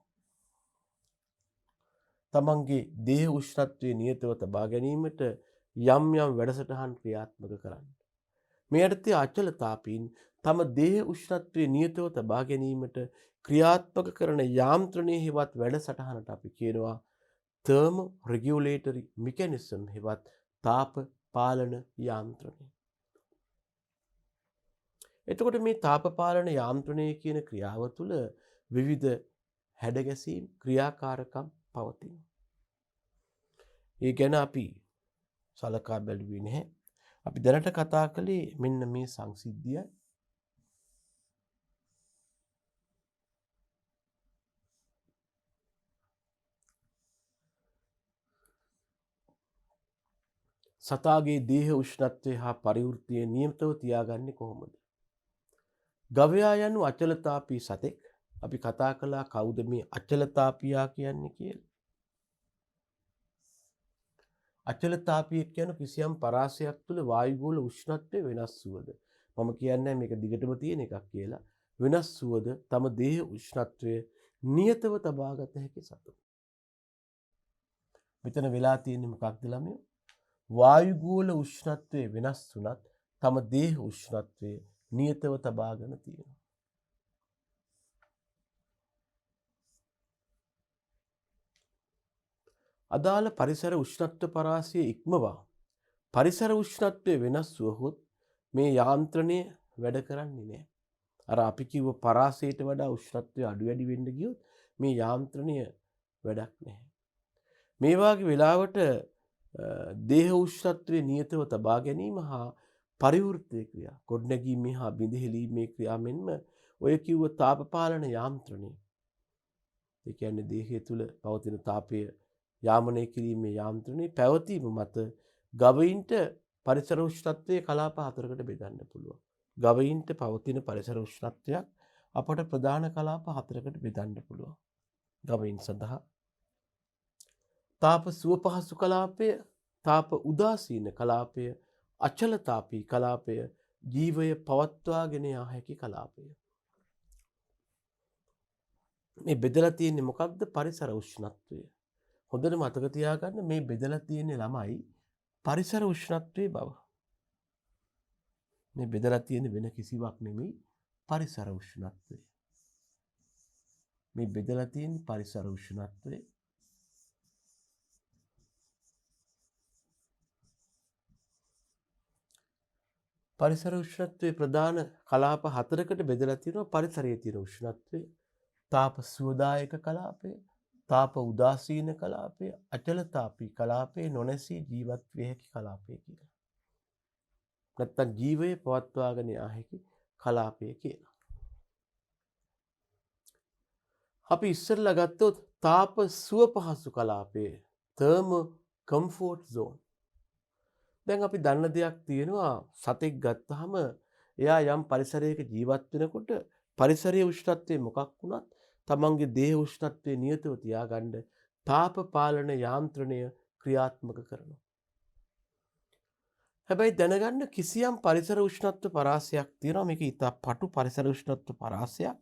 තමන්ගේ දේහ උෂ්ණත්වයේ නියතව තබා ගැනීමට යම් යම් වැඩසටහන් ක්‍රියාත්මක කරන්න. මේ යටතේ අචලතාපීන් තම දේහ උෂ්ණත්වයේ නියතව තබා ගැනීමට ක්‍රියාත්මක කරන යාන්ත්‍රණයේ හෙවත් වැඩසටහනට අපි කියනවා thermoregulatory mechanism හෙවත් තාප පාලන යාන්ත්‍රණය. එතකොට මේ තාප පාලන යාන්ත්‍රණය කියන ක්‍රියාව තුළ විවිධ හැඩගැසීම් ක්‍රියාකාරකම් පවතිනවා. ඒ ගැන අපි සලකා බැලුවේ නැහැ. අපි දැනට කතා කළේ මෙන්න මේ සංසිද්ධිය. සතාගේ දේහ උෂ්ණත්වය හා පරිවෘත්තිය නියමිතව තියාගන්නේ කොහොමද? ගවයා යනු අචලතාපී සතෙක්. අපි කතා කළා කවුද මේ අචලතාපියා කියන්නේ කියලා. අචලතාපියෙක් කියන කිසියම් පරාසයක් තුළ වායුගෝල උෂ්ණත්වය වෙනස් වුවද මම කියන්නේ මේක දිගටම තියෙන එකක් කියලා. වෙනස් වුවද තම දේහ උෂ්ණත්වය නියතව තබාගත හැකි සතුන්. මෙතන වෙලා තියෙන්නේ මොකක්ද ළමයෝ? වායුගෝල උෂ්ණත්වය වෙනස් වුණත් තම දේහ උෂ්ණත්වය නියතව තබාගෙන තියෙනවා. අදාළ පරිසර උෂ්ණත්ව පරාසය ඉක්මවා පරිසර උෂ්ණත්වය වෙනස් වුවහොත් මේ යාන්ත්‍රණය වැඩ කරන්නේ නැහැ. අර අපි කිව්ව පරාසයට වඩා උෂ්ණත්වය අඩු වැඩි වෙන්න ගියොත් මේ යාන්ත්‍රණය වැඩක් නැහැ. මේ වාගේ වෙලාවට දේහ උෂ්ණත්වයේ නියතව තබා ගැනීම හා පරිවෘත්තය ක්‍රියා ගොඩනැගීමේ හා බිඳහෙලීමේ ක්‍රියා මෙන්ම ඔය කිව්ව තාප පාලන යාන්ත්‍රණය. ඒ කියන්නේ දේහය තුල පවතින තාපය යාමනය කිරීමේ යාන්ත්‍රණය පැවතීම මත ගවයින්ට පරිසර උෂ්ණත්වයේ කලාප හතරකට බෙදන්න පුළුවන්. ගවයින්ට පවතින පරිසර උෂ්ණත්වයක් අපට ප්‍රධාන කලාප හතරකට බෙදන්න පුළුවන්. ගවයින් සඳහා තාප සුව පහසු කලාපය, තාප උදාසීන කලාපය, අචලතාපී කලාපය, ජීවය පවත්වාගෙන යා හැකි කලාපය. මේ බෙදලා තියෙන්නේ මොකක්ද? පරිසර උෂ්ණත්වය. හොඳට මතක තියාගන්න මේ බෙදලා තියෙන්නේ ළමයි පරිසර උෂ්ණත්වයේ බව. මේ බෙදලා තියෙන්නේ වෙන කිසිවක් නෙමෙයි පරිසර උෂ්ණත්වය. මේ බෙදලා තියෙන්නේ පරිසර උෂ්ණත්වය. පරිසර උෂ්ණත්වයේ ප්‍රධාන කලාප හතරකට බෙදලා තියෙනවා. පරිසරයේ තියෙන උෂ්ණත්වය, තාප සුවදායක කලාපය, තාප උදාසීන කලාපය, අචලතාපී කලාපය, නොනැසී ජීවත් විය හැකි කලාපය කියලා. නැත්තම් ජීවය පවත්වාගෙන යා හැකි කලාපය කියලා. අපි ඉස්සරලා ගත්තොත් තාප සුව පහසු කලාපයේ thermal comfort zone. දැන් අපි දන්න දෙයක් තියෙනවා සතෙක් ගත්තාම එයා යම් පරිසරයක ජීවත් වෙනකොට පරිසරයේ උෂ්ණත්වය මොකක් වුණත් තමන්ගේ දේහ උෂ්ණත්වය නියතව තියාගන්න තාප පාලන යාන්ත්‍රණය ක්‍රියාත්මක කරනවා. හැබැයි දැනගන්න කිසියම් පරිසර උෂ්ණත්ව පරාසයක් තියෙනවා මේක ඉතා පටු පරිසර උෂ්ණත්ව පරාසයක්.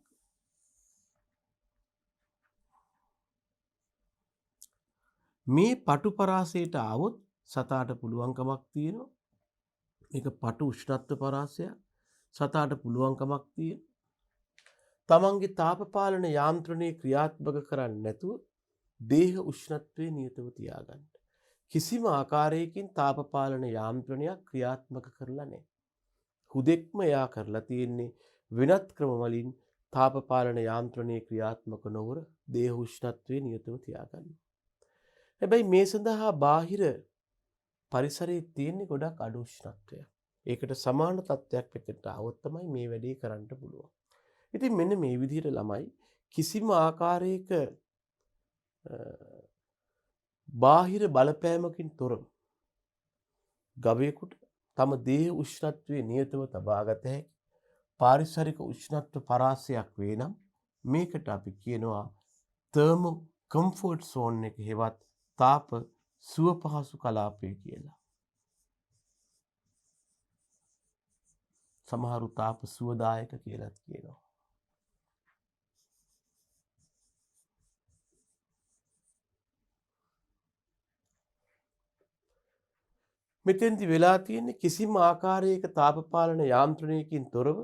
මේ පටු පරාසයට આવොත් සතාට පුළුවන්කමක් තියෙනවා මේක පටු උෂ්ණත්ව පරාසයක් සතාට පුළුවන්කමක් තියෙනවා තමන්ගේ තාප පාලන යාන්ත්‍රණය ක්‍රියාත්මක කරන්නේ නැතුව දේහ උෂ්ණත්වය නියතව තියාගන්න. කිසිම ආකාරයකින් තාප පාලන යාන්ත්‍රණයක් ක්‍රියාත්මක කරලා නැහැ. හුදෙක්ම එයා කරලා තියෙන්නේ වෙනත් ක්‍රම වලින් තාප පාලන යාන්ත්‍රණය ක්‍රියාත්මක නොවර දේහ උෂ්ණත්වය නියතව තියාගන්න. හැබැයි මේ සඳහා බාහිර පරිසරයේ තියෙන ගොඩක් අඩු උෂ්ණත්වයක්. ඒකට සමාන තත්ත්වයක් පිටට આવොත් තමයි මේ වැඩේ කරන්න පුළුවන්. ඉතින් මෙන්න මේ විදිහට ළමයි කිසිම ආකාරයක බාහිර බලපෑමකින් තොරව ගවයෙකුට තම දේහ උෂ්ණත්වයේ නියතව තබාගත හැකි පාරිසරික උෂ්ණත්ව පරාසයක් වේ නම් මේකට අපි කියනවා thermal comfort zone එක හෙවත් තාප සුව පහසු කලාපය කියලා. සමහරු තාප සුවදායක කියලාත් කියනවා. මෙතෙන්දි වෙලා තියෙන්නේ කිසිම ආකාරයක තාප පාලන යාන්ත්‍රණයකින් තොරව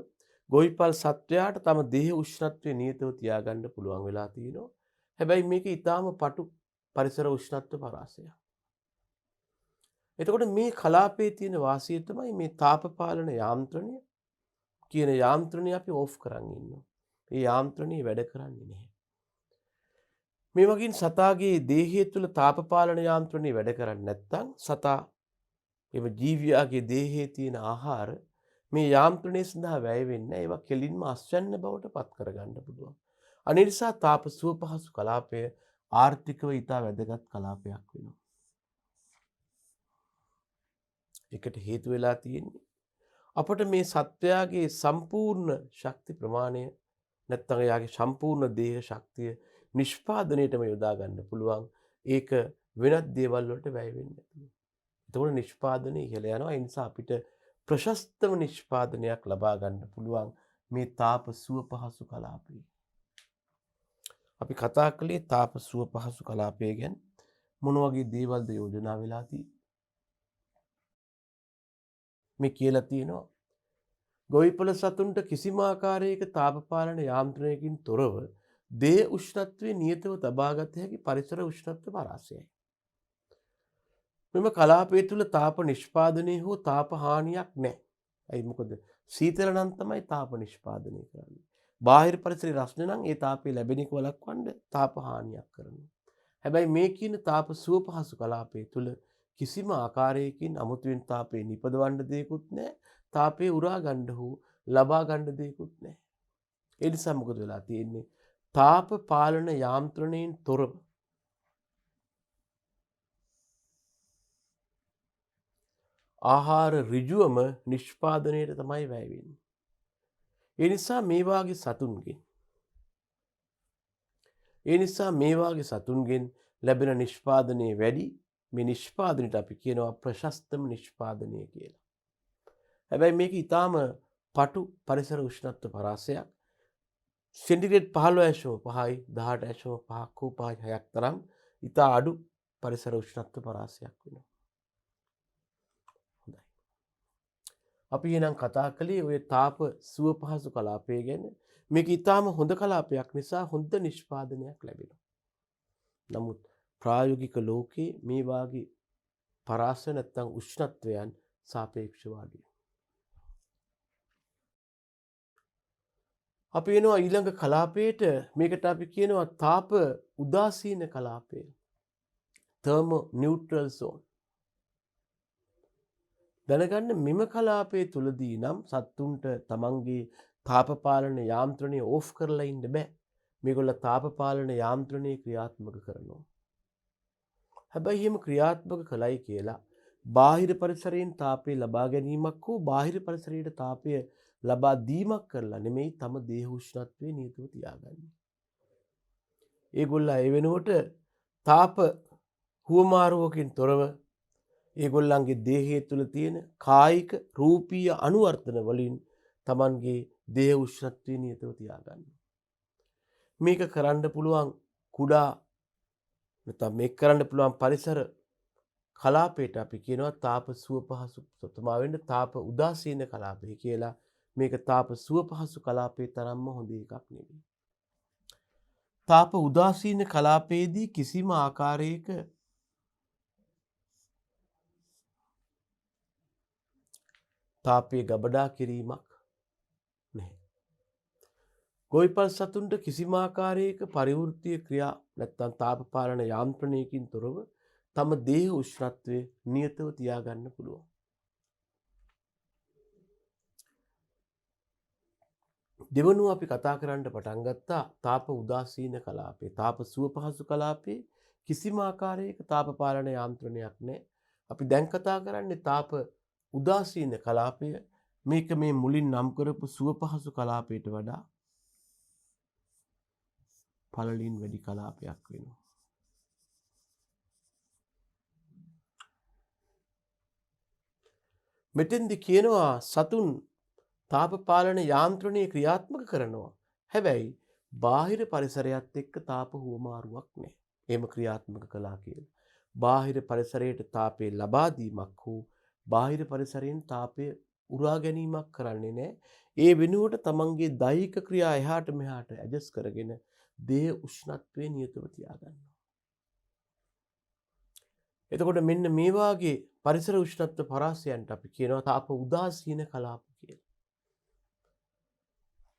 ගොවිපල් සත්වයාට තම දේහ උෂ්ණත්වය නියතව තියාගන්න පුළුවන් වෙලා තියෙනවා. හැබැයි මේක ඊටාම පටු පරිසර උෂ්ණත්ව පරාසයක්. එතකොට මේ කලාපයේ තියෙන වාසිය තමයි මේ තාප පාලන යාන්ත්‍රණය කියන යාන්ත්‍රණය අපි ඕෆ් කරන් ඉන්නවා. මේ යාන්ත්‍රණය වැඩ කරන්නේ නැහැ. මේ වගේ සතාගේ දේහය තුළ තාප පාලන යාන්ත්‍රණය වැඩ කරන්නේ නැත්නම් සතා එම ජීවියාගේ දේහයේ තියෙන ආහාර මේ යාන්ත්‍රණය සඳහා වැය වෙන්නේ ඒවා කෙලින්ම අස්වැන්න බවට පත් කරගන්න පුළුවන්. අනේ නිසා තාප සුව පහසු කලාපය ආර්ථිකව ඉතා වැදගත් කලාපයක් වෙනවා. ඒකට හේතු වෙලා තියෙන්නේ අපට මේ සත්වයාගේ සම්පූර්ණ ශක්ති ප්‍රමාණය නැත්නම් එයාගේ සම්පූර්ණ දේහ ශක්තිය නිෂ්පාදනයේටම යොදා ගන්න පුළුවන්. ඒක වෙනත් දේවල් වලට වැය වෙන්නේ නැතුව. එතකොට නිෂ්පාදනය ඉහළ යනවා. ඒ නිසා අපිට ප්‍රශස්තම නිෂ්පාදනයක් ලබා ගන්න පුළුවන් මේ තාප සුව පහසු කලාපය. අපි කතා කළේ තාප සුව පහසු කලාපය ගැන මොන වගේ දේවල්ද යෝජනා වෙලා තියෙන්නේ? මේ කියලා තියෙනවා ගොවිපළ සතුන්ට කිසිම ආකාරයක තාප පාලන යාන්ත්‍රණයකින් තොරව දේහ උෂ්ණත්වයේ නියතව තබාගත හැකි පරිසර උෂ්ණත්ව පරාසයයි. මෙම කලාපය තුළ තාප නිෂ්පාදනය හෝ තාප හානියක් නැහැ. ඇයි මොකද සීතල නම් තමයි තාප නිෂ්පාදනය කරන්නේ. බාහිර පරිසරයේ රස්නේ නම් ඒ තාපය ලැබෙන එක වළක්වන්න තාප හානියක් කරනවා. හැබැයි මේ කියන තාප සුව පහසු කලාපය තුළ කිසිම ආකාරයකින් අමුතුවෙන් තාපේ නිපදවන්න දෙයක්වත් නැහැ. තාපේ උරා ගන්න හෝ ලබා ගන්න දෙයක්වත් නැහැ. ඒ නිසා මොකද වෙලා තියෙන්නේ? තාප පාලන යාන්ත්‍රණයෙන් තොරව ආහාර ඍජුවම නිෂ්පාදනයට තමයි වැය වෙන්නේ. ඒ නිසා මේ වාගේ සතුන්ගෙන් ලැබෙන නිෂ්පාදනය වැඩි. මේ නිෂ්පාදනයට අපි කියනවා ප්‍රශස්තම නිෂ්පාදනය කියලා. හැබැයි මේක ඊටාම පටු පරිසර උෂ්ණත්ව පරාසයක්. සෙන්ටිග්‍රේඩ් 15.5යි 18.5ක් හෝ 5.6ක් තරම් ඊටා අඩු පරිසර උෂ්ණත්ව පරාසයක් වෙනවා. හොඳයි. අපි එහෙනම් කතා කළේ ඔය තාප සුව පහසු කලාපය ගැන. මේක ඊටාම හොඳ කලාපයක් නිසා හොඳ නිෂ්පාදනයක් ලැබෙනවා. නමුත් ප්‍රායෝගික ලෝකයේ මේ වාගේ පරාස නැත්නම් උෂ්ණත්වයන් සාපේක්ෂව අඩුයි. අපි එනවා ඊළඟ කලාපයට. මේකට අපි කියනවා තාප උදාසීන කලාපය. thermo neutral zone. දැනගන්න මෙම කලාපයේ තුලදී නම් සත්තුන්ට තමන්ගේ තාප පාලන යාන්ත්‍රණය ඕෆ් කරලා ඉන්න බෑ. මේගොල්ල තාප පාලන යාන්ත්‍රණය ක්‍රියාත්මක කරනවා. හැබැයි එහෙම ක්‍රියාත්මක කළයි කියලා බාහිර පරිසරයෙන් තාපය ලබා ගැනීමක් හෝ බාහිර පරිසරයට තාපය ලබා දීමක් කරලා නෙමෙයි තම දේහ උෂ්ණත්වය නියතව තියාගන්නේ. ඒගොල්ලෝ ඒ වෙනුවට තාප හුවමාරුවකින් තොරව ඒගොල්ලන්ගේ දේහය තුළ තියෙන කායික රූපීය අනුවර්තන වලින් Tamanගේ දේහ උෂ්ණත්වය නියතව තියාගන්න. මේක කරන්න පුළුවන් කුඩා නැත්නම් මේක කරන්න පුළුවන් පරිසර කලාපයට අපි කියනවා තාප සුව පහසු සතුමා වෙන්න තාප උදාසීන කලාපය කියලා. මේක තාප සුව පහසු කලාපයේ තරම්ම හොඳ එකක් නෙවෙයි. තාප උදාසීන කලාපයේදී කිසිම ආකාරයක තාපයේ ගබඩා කිරීමක් නැහැ. ගොවිපල් සතුන්ට කිසිම ආකාරයක පරිවෘත්තීය ක්‍රියා නැත්නම් තාප පාලන යාන්ත්‍රණයකින් තොරව තම දේහ උෂ්ණත්වය නියතව තියාගන්න පුළුවන්. දෙවනුව අපි කතා කරන්න පටන් ගත්තා තාප උදාසීන කලාපේ. තාප සුව පහසු කලාපේ කිසිම ආකාරයක තාප පාලන යාන්ත්‍රණයක් නැහැ. අපි දැන් කතා කරන්නේ තාප උදාසීන කලාපය. මේක මේ මුලින් නම් කරපු සුව පහසු කලාපයට වඩා පළලින් වැඩි කලාපයක් වෙනවා. මෙතෙන්දි කියනවා සතුන් තාප පාලන යාන්ත්‍රණය ක්‍රියාත්මක කරනවා. හැබැයි බාහිර පරිසරයත් එක්ක තාප හුවමාරුවක් නැහැ. එහෙම ක්‍රියාත්මක කළා කියලා. බාහිර පරිසරයට තාපය ලබා දීමක් හෝ බාහිර පරිසරයෙන් තාපය උරා ගැනීමක් කරන්නේ නැහැ. ඒ වෙනුවට තමන්ගේ දෛහික ක්‍රියා එහාට මෙහාට ඇඩ්ජස්ට් කරගෙන දේහ උෂ්ණත්වය නියතව තියාගන්නවා. එතකොට මෙන්න මේ වාගේ පරිසර උෂ්ණත්ව පරාසයන්ට අපි කියනවා තාප උදාසීන කලාප කියලා.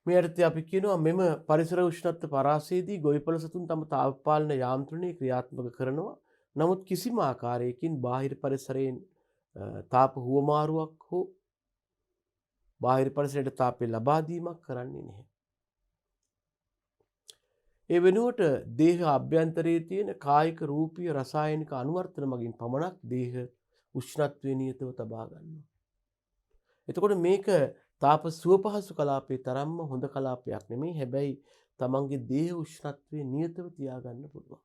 මේ අර්ථය අපි කියනවා මෙම පරිසර උෂ්ණත්ව පරාසයේදී ගොවිපළ සතුන් තම තාප පාලන යාන්ත්‍රණය ක්‍රියාත්මක කරනවා. නමුත් කිසිම ආකාරයකින් බාහිර පරිසරයෙන් තාප හුවමාරුවක් හෝ බාහිර පරිසරයට තාපය ලබා දීමක් කරන්නේ නැහැ. ඒ වෙනුවට දේහ අභ්‍යන්තරයේ තියෙන කායික රූපීය රසායනික අනුවර්තන මගින් පමණක් දේහ උෂ්ණත්වය නියතව තබා ගන්නවා. එතකොට මේක තාප සුව පහසු කලාපයේ තරම්ම හොඳ කලාපයක් නෙමෙයි. හැබැයි තමන්ගේ දේහ උෂ්ණත්වය නියතව තියාගන්න පුළුවන්.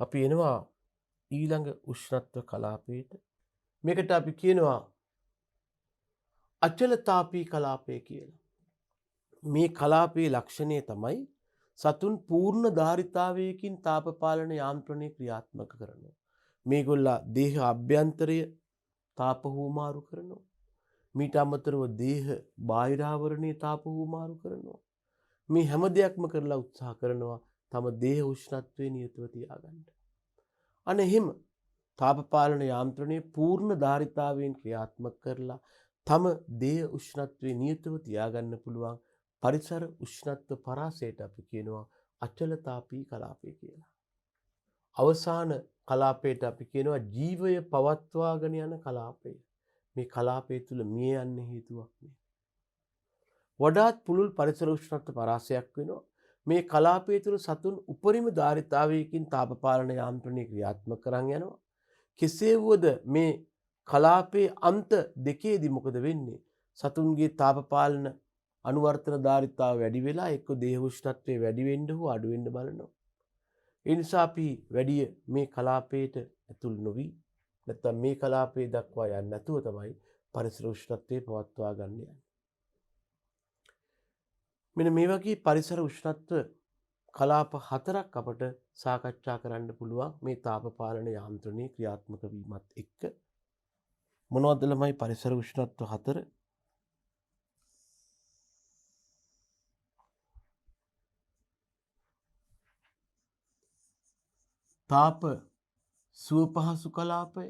අපි එනවා ඊළඟ උෂ්ණත්ව කලාපයට. මේකට අපි කියනවා අචල තාපී කලාපය කියලා. මේ කලාපයේ ලක්ෂණය තමයි සතුන් පූර්ණ ධාරිතාවයකින් තාප පාලන යාන්ත්‍රණය ක්‍රියාත්මක කරනවා. මේගොල්ලා දේහ අභ්‍යන්තරය තාප හුවමාරු කරනවා. මීට අමතරව දේහ බාහිරාවරණයේ තාප හුවමාරු කරනවා. මේ හැම දෙයක්ම කරලා උත්සාහ කරනවා තම දේහ උෂ්ණත්වය නියතව තියාගන්න. අනේ එහෙම තාප පාලන යාන්ත්‍රණය පූර්ණ ධාරිතාවයෙන් ක්‍රියාත්මක කරලා තම දේහ උෂ්ණත්වය නියතව තියාගන්න පුළුවන් පරිසර උෂ්ණත්ව පරාසයට අපි කියනවා අචල තාපී කලාපය කියලා. අවසාන කලාපයට අපි කියනවා ජීවය පවත්වාගෙන යන කලාපය. මේ කලාපය තුල මිය යන්න හේතුවක් නෑ. වඩාත් පුළුල් පරිසර උෂ්ණත්ව පරාසයක් වෙනවා. මේ කලාපය තුල සතුන් උපරිම ධාරිතාවයකින් තාප පාලන යාන්ත්‍රණය ක්‍රියාත්මක කරන් යනවා. කෙසේ වුවද මේ කලාපයේ අන්ත දෙකේදී මොකද වෙන්නේ? සතුන්ගේ තාප පාලන අනුවර්තන ධාරිතාව වැඩි වෙලා එක්ක දේහ උෂ්ණත්වය වැඩි වෙන්න හෝ අඩු වෙන්න බලනවා. ඒ නිසා අපි වැඩි මේ කලාපයට ඇතුල් නොවි නැත්නම් මේ කලාපයේ දක්වා යන්නේ නැතුව තමයි පරිසර උෂ්ණත්වය පවත්වා ගන්න යන්නේ. මෙන්න මේ වගේ පරිසර උෂ්ණත්ව කලාප 4ක් අපට සාකච්ඡා කරන්න පුළුවන් මේ තාප පාලන යාන්ත්‍රණයේ ක්‍රියාත්මක වීමත් එක්ක. මොනවද ළමයි පරිසර උෂ්ණත්ව 4? තාප සුව පහසු කලාපය,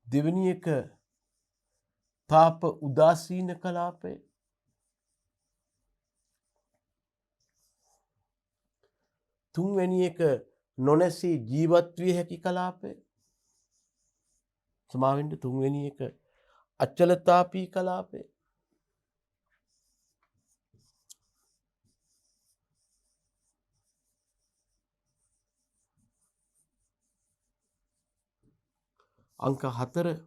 දෙවෙනි එක තාප උදාසීන කලාපය, තුන්වෙනි එක නොනැසී ජීවත් විය හැකි කලාපය. සමාවෙන්න තුන්වෙනි එක අචලතාපී කලාපය. අංක 4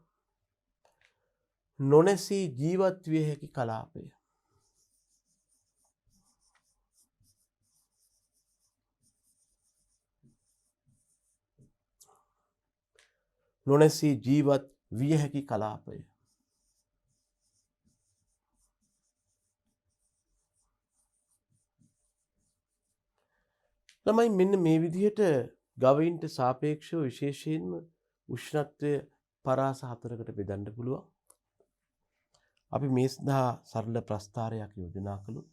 නොනැසී ජීවත් විය හැකි කලාපය. නොනැසී ජීවත් විය හැකි කලාපය. ළමයි මෙන්න මේ විදිහට ගවයින්ට සාපේක්ෂව විශේෂයෙන්ම උෂ්ණත්වය පරාස 4කට බෙදන්න පුළුවන්. අපි මේ සඳහා සරල ප්‍රස්ථාරයක් යෝජනා කළොත්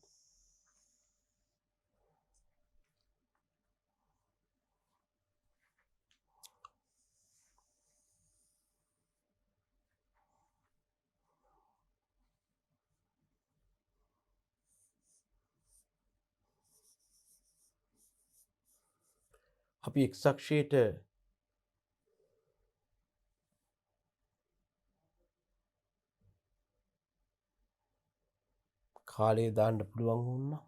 අපි x අක්ෂයට කාලය දාන්න පුළුවන් වුණා.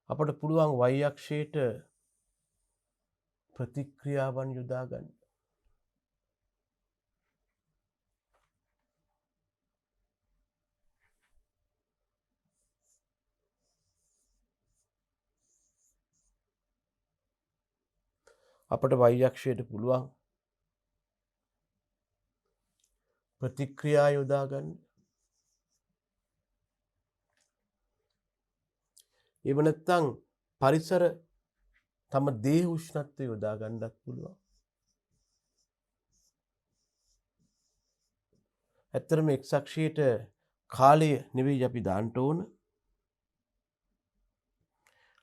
අපට පුළුවන් y අක්ෂයට ප්‍රතික්‍රියාවන් යොදා ගන්න. අපට y අක්ෂයට පුළුවන් ප්‍රතික්‍රියා යොදා ගන්න. එහෙම නැත්නම් පරිසර තම දේහ උෂ්ණත්වය යොදා ගන්නත් පුළුවන්. ඇත්තටම x අක්ෂයට කාලය නෙවෙයි අපි දාන්න ඕන.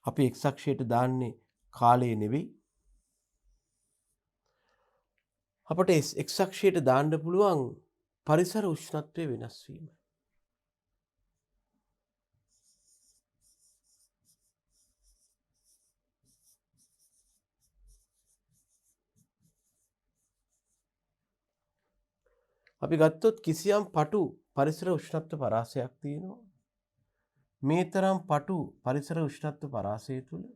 අපි x අක්ෂයට දාන්නේ කාලය නෙවෙයි. අපට x අක්ෂයට දාන්න පුළුවන් පරිසර උෂ්ණත්වය වෙනස් වීම. අපි ගත්තොත් කිසියම් පටු පරිසර උෂ්ණත්ව පරාසයක් තියෙනවා. මේ තරම් පටු පරිසර උෂ්ණත්ව පරාසය තුළ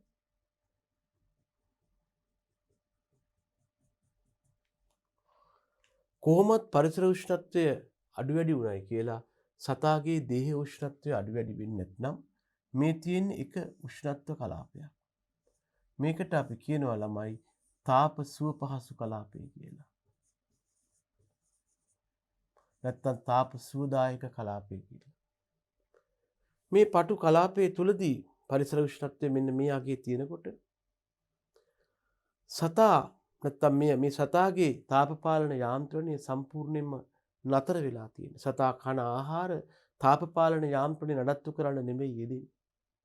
කොහොමත් පරිසර උෂ්ණත්වය අඩු වැඩි වුණයි කියලා සතාගේ දේහ උෂ්ණත්වය අඩු වැඩි වෙන්නේ නැත්නම් මේ තියෙන එක උෂ්ණත්ව කලාපයක්. මේකට අපි කියනවා ළමයි තාප සුව පහසු කලාපය කියලා. නැත්නම් තාප සුවදායක කලාපය කියලා. මේ පටු කලාපයේ තුලදී පරිසර උෂ්ණත්වය මෙන්න මේ ආගේ තියෙනකොට සතා නැත්නම් මේ සතාගේ තාප පාලන යාන්ත්‍රණය සම්පූර්ණයෙන්ම නතර වෙලා තියෙනවා. සතා කන ආහාර තාප පාලන යාන්ත්‍රණය නඩත්තු කරන්න නෙමෙයි යෙදෙන්නේ.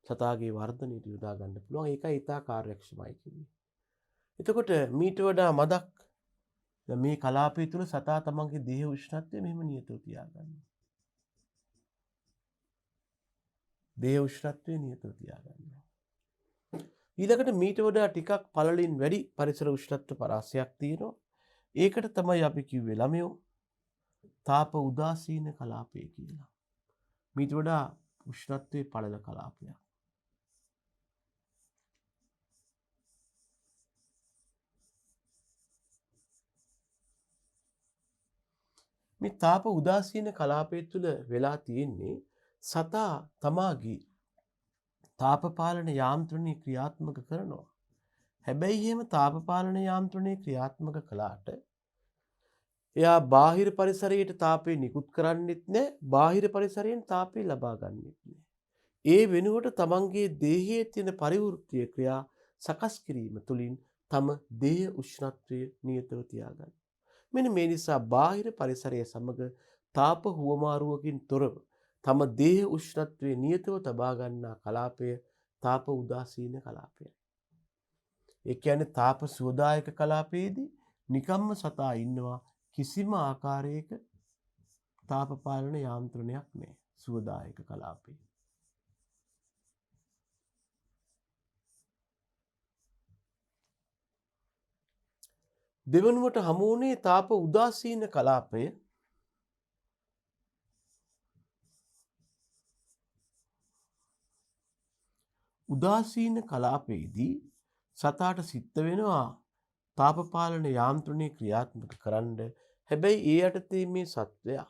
සතාගේ වර්ධනයට යොදා ගන්න පුළුවන්. ඒකයි ඊටා කාර්යක්ෂමයි කියන්නේ. එතකොට මීට වඩා මදක් මේ කලාපය තුල සතා තමන්ගේ දේහ උෂ්ණත්වය මෙහෙම නියතව තියාගන්නවා. දේහ උෂ්ණත්වය නියතව තියාගන්නවා. ඊළඟට මීට වඩා ටිකක් පළලින් වැඩි පරිසර උෂ්ණත්ව පරාසයක් තියෙනවා. ඒකට තමයි අපි කිව්වේ ළමයෝ තාප උදාසීන කලාපය කියලා. මීට වඩා උෂ්ණත්වයේ පළල කලාපයක්. මේ තාප උදාසීන කලාපය තුළ වෙලා තියෙන්නේ සතා තමාගේ තාප පාලන යාන්ත්‍රණය ක්‍රියාත්මක කරනවා. හැබැයි එහෙම තාප පාලන යාන්ත්‍රණය ක්‍රියාත්මක කළාට එයා බාහිර පරිසරයට තාපය නිකුත් කරන්නෙත් නැහැ, බාහිර පරිසරයෙන් තාපය ලබා ගන්නෙත් නැහැ. ඒ වෙනුවට තමන්ගේ දේහයේ තියෙන පරිවෘත්තීය ක්‍රියා සකස් කිරීම තුළින් තම දේහ උෂ්ණත්වය නියතව තියාගන්න. මෙන්න මේ නිසා බාහිර පරිසරය සමග තාප හුවමාරුවකින් තොරව තම දේහ උෂ්ණත්වය නියතව තබා ගන්නා කලාපය තාප උදාසීන කලාපයයි. ඒ කියන්නේ තාප සුවදායක කලාපයේදී නිකම්ම සතා ඉන්නවා කිසිම ආකාරයක තාප පාලන යාන්ත්‍රණයක් නැහැ සුවදායක කලාපේ. දෙවනුවට හමු වුණේ තාප උදාසීන කලාපය. උදාසීන කලාපයේදී සතාට සිද්ධ වෙනවා තාපපාලන යාන්ත්‍රණය ක්‍රියාත්මක කරන්න. හැබැයි ඒ යටතේ මේ සත්වයා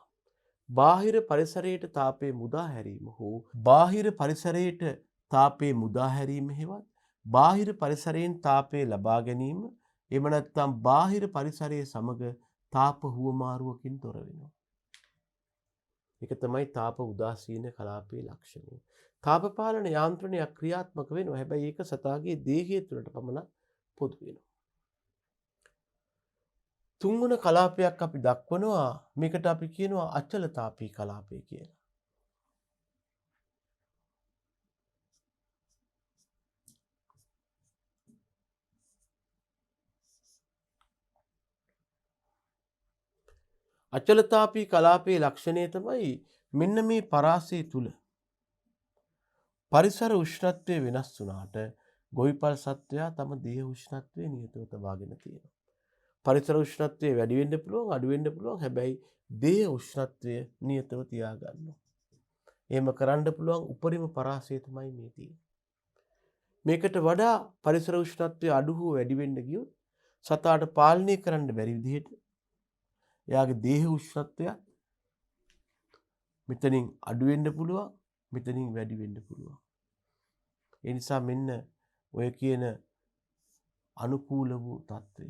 බාහිර පරිසරයට තාපය මුදා හැරීම හෝ බාහිර පරිසරයට තාපය මුදා හැරීම හෙවත් බාහිර පරිසරයෙන් තාපය ලබා ගැනීම එහෙම නැත්නම් බාහිර පරිසරයේ සමග තාප හුවමාරුවකින් තොර වෙනවා. ඒක තමයි තාප උදාසීන කලාපයේ ලක්ෂණය. තාපපාලන යාන්ත්‍රණයක් ක්‍රියාත්මක වෙනවා. හැබැයි ඒක සතාගේ දේහය තුළට පමණක් පොදු වෙනවා. තුන්වන කලාපයක් අපි දක්වනවා. මේකට අපි කියනවා අචලතාපී කලාපය කියලා. අචලතාපී කලාපයේ ලක්ෂණය තමයි මෙන්න මේ පරාසය තුල පරිසර උෂ්ණත්වය වෙනස් වුණාට ගොවිපල් සත්වයා තම දේහ උෂ්ණත්වය නියතව තබාගෙන තියෙනවා. පරිසර උෂ්ණත්වය වැඩි වෙන්න පුළුවන් අඩු වෙන්න පුළුවන්. හැබැයි දේහ උෂ්ණත්වය නියතව තියාගන්නවා. එහෙම කරන්න පුළුවන් උපරිම පරාසය තමයි මේ තියෙන්නේ. මේකට වඩා පරිසර උෂ්ණත්වය අඩු හෝ වැඩි වෙන්න ගියොත් සතාට පාලනය කරන්න බැරි විදිහට එයාගේ දේහ උෂ්ණත්වය මෙතනින් අඩු වෙන්න පුළුවන්, මෙතනින් වැඩි වෙන්න පුළුවන්. ඒ නිසා මෙන්න ඔය කියන අනුකූල වූ තත්ත්වය.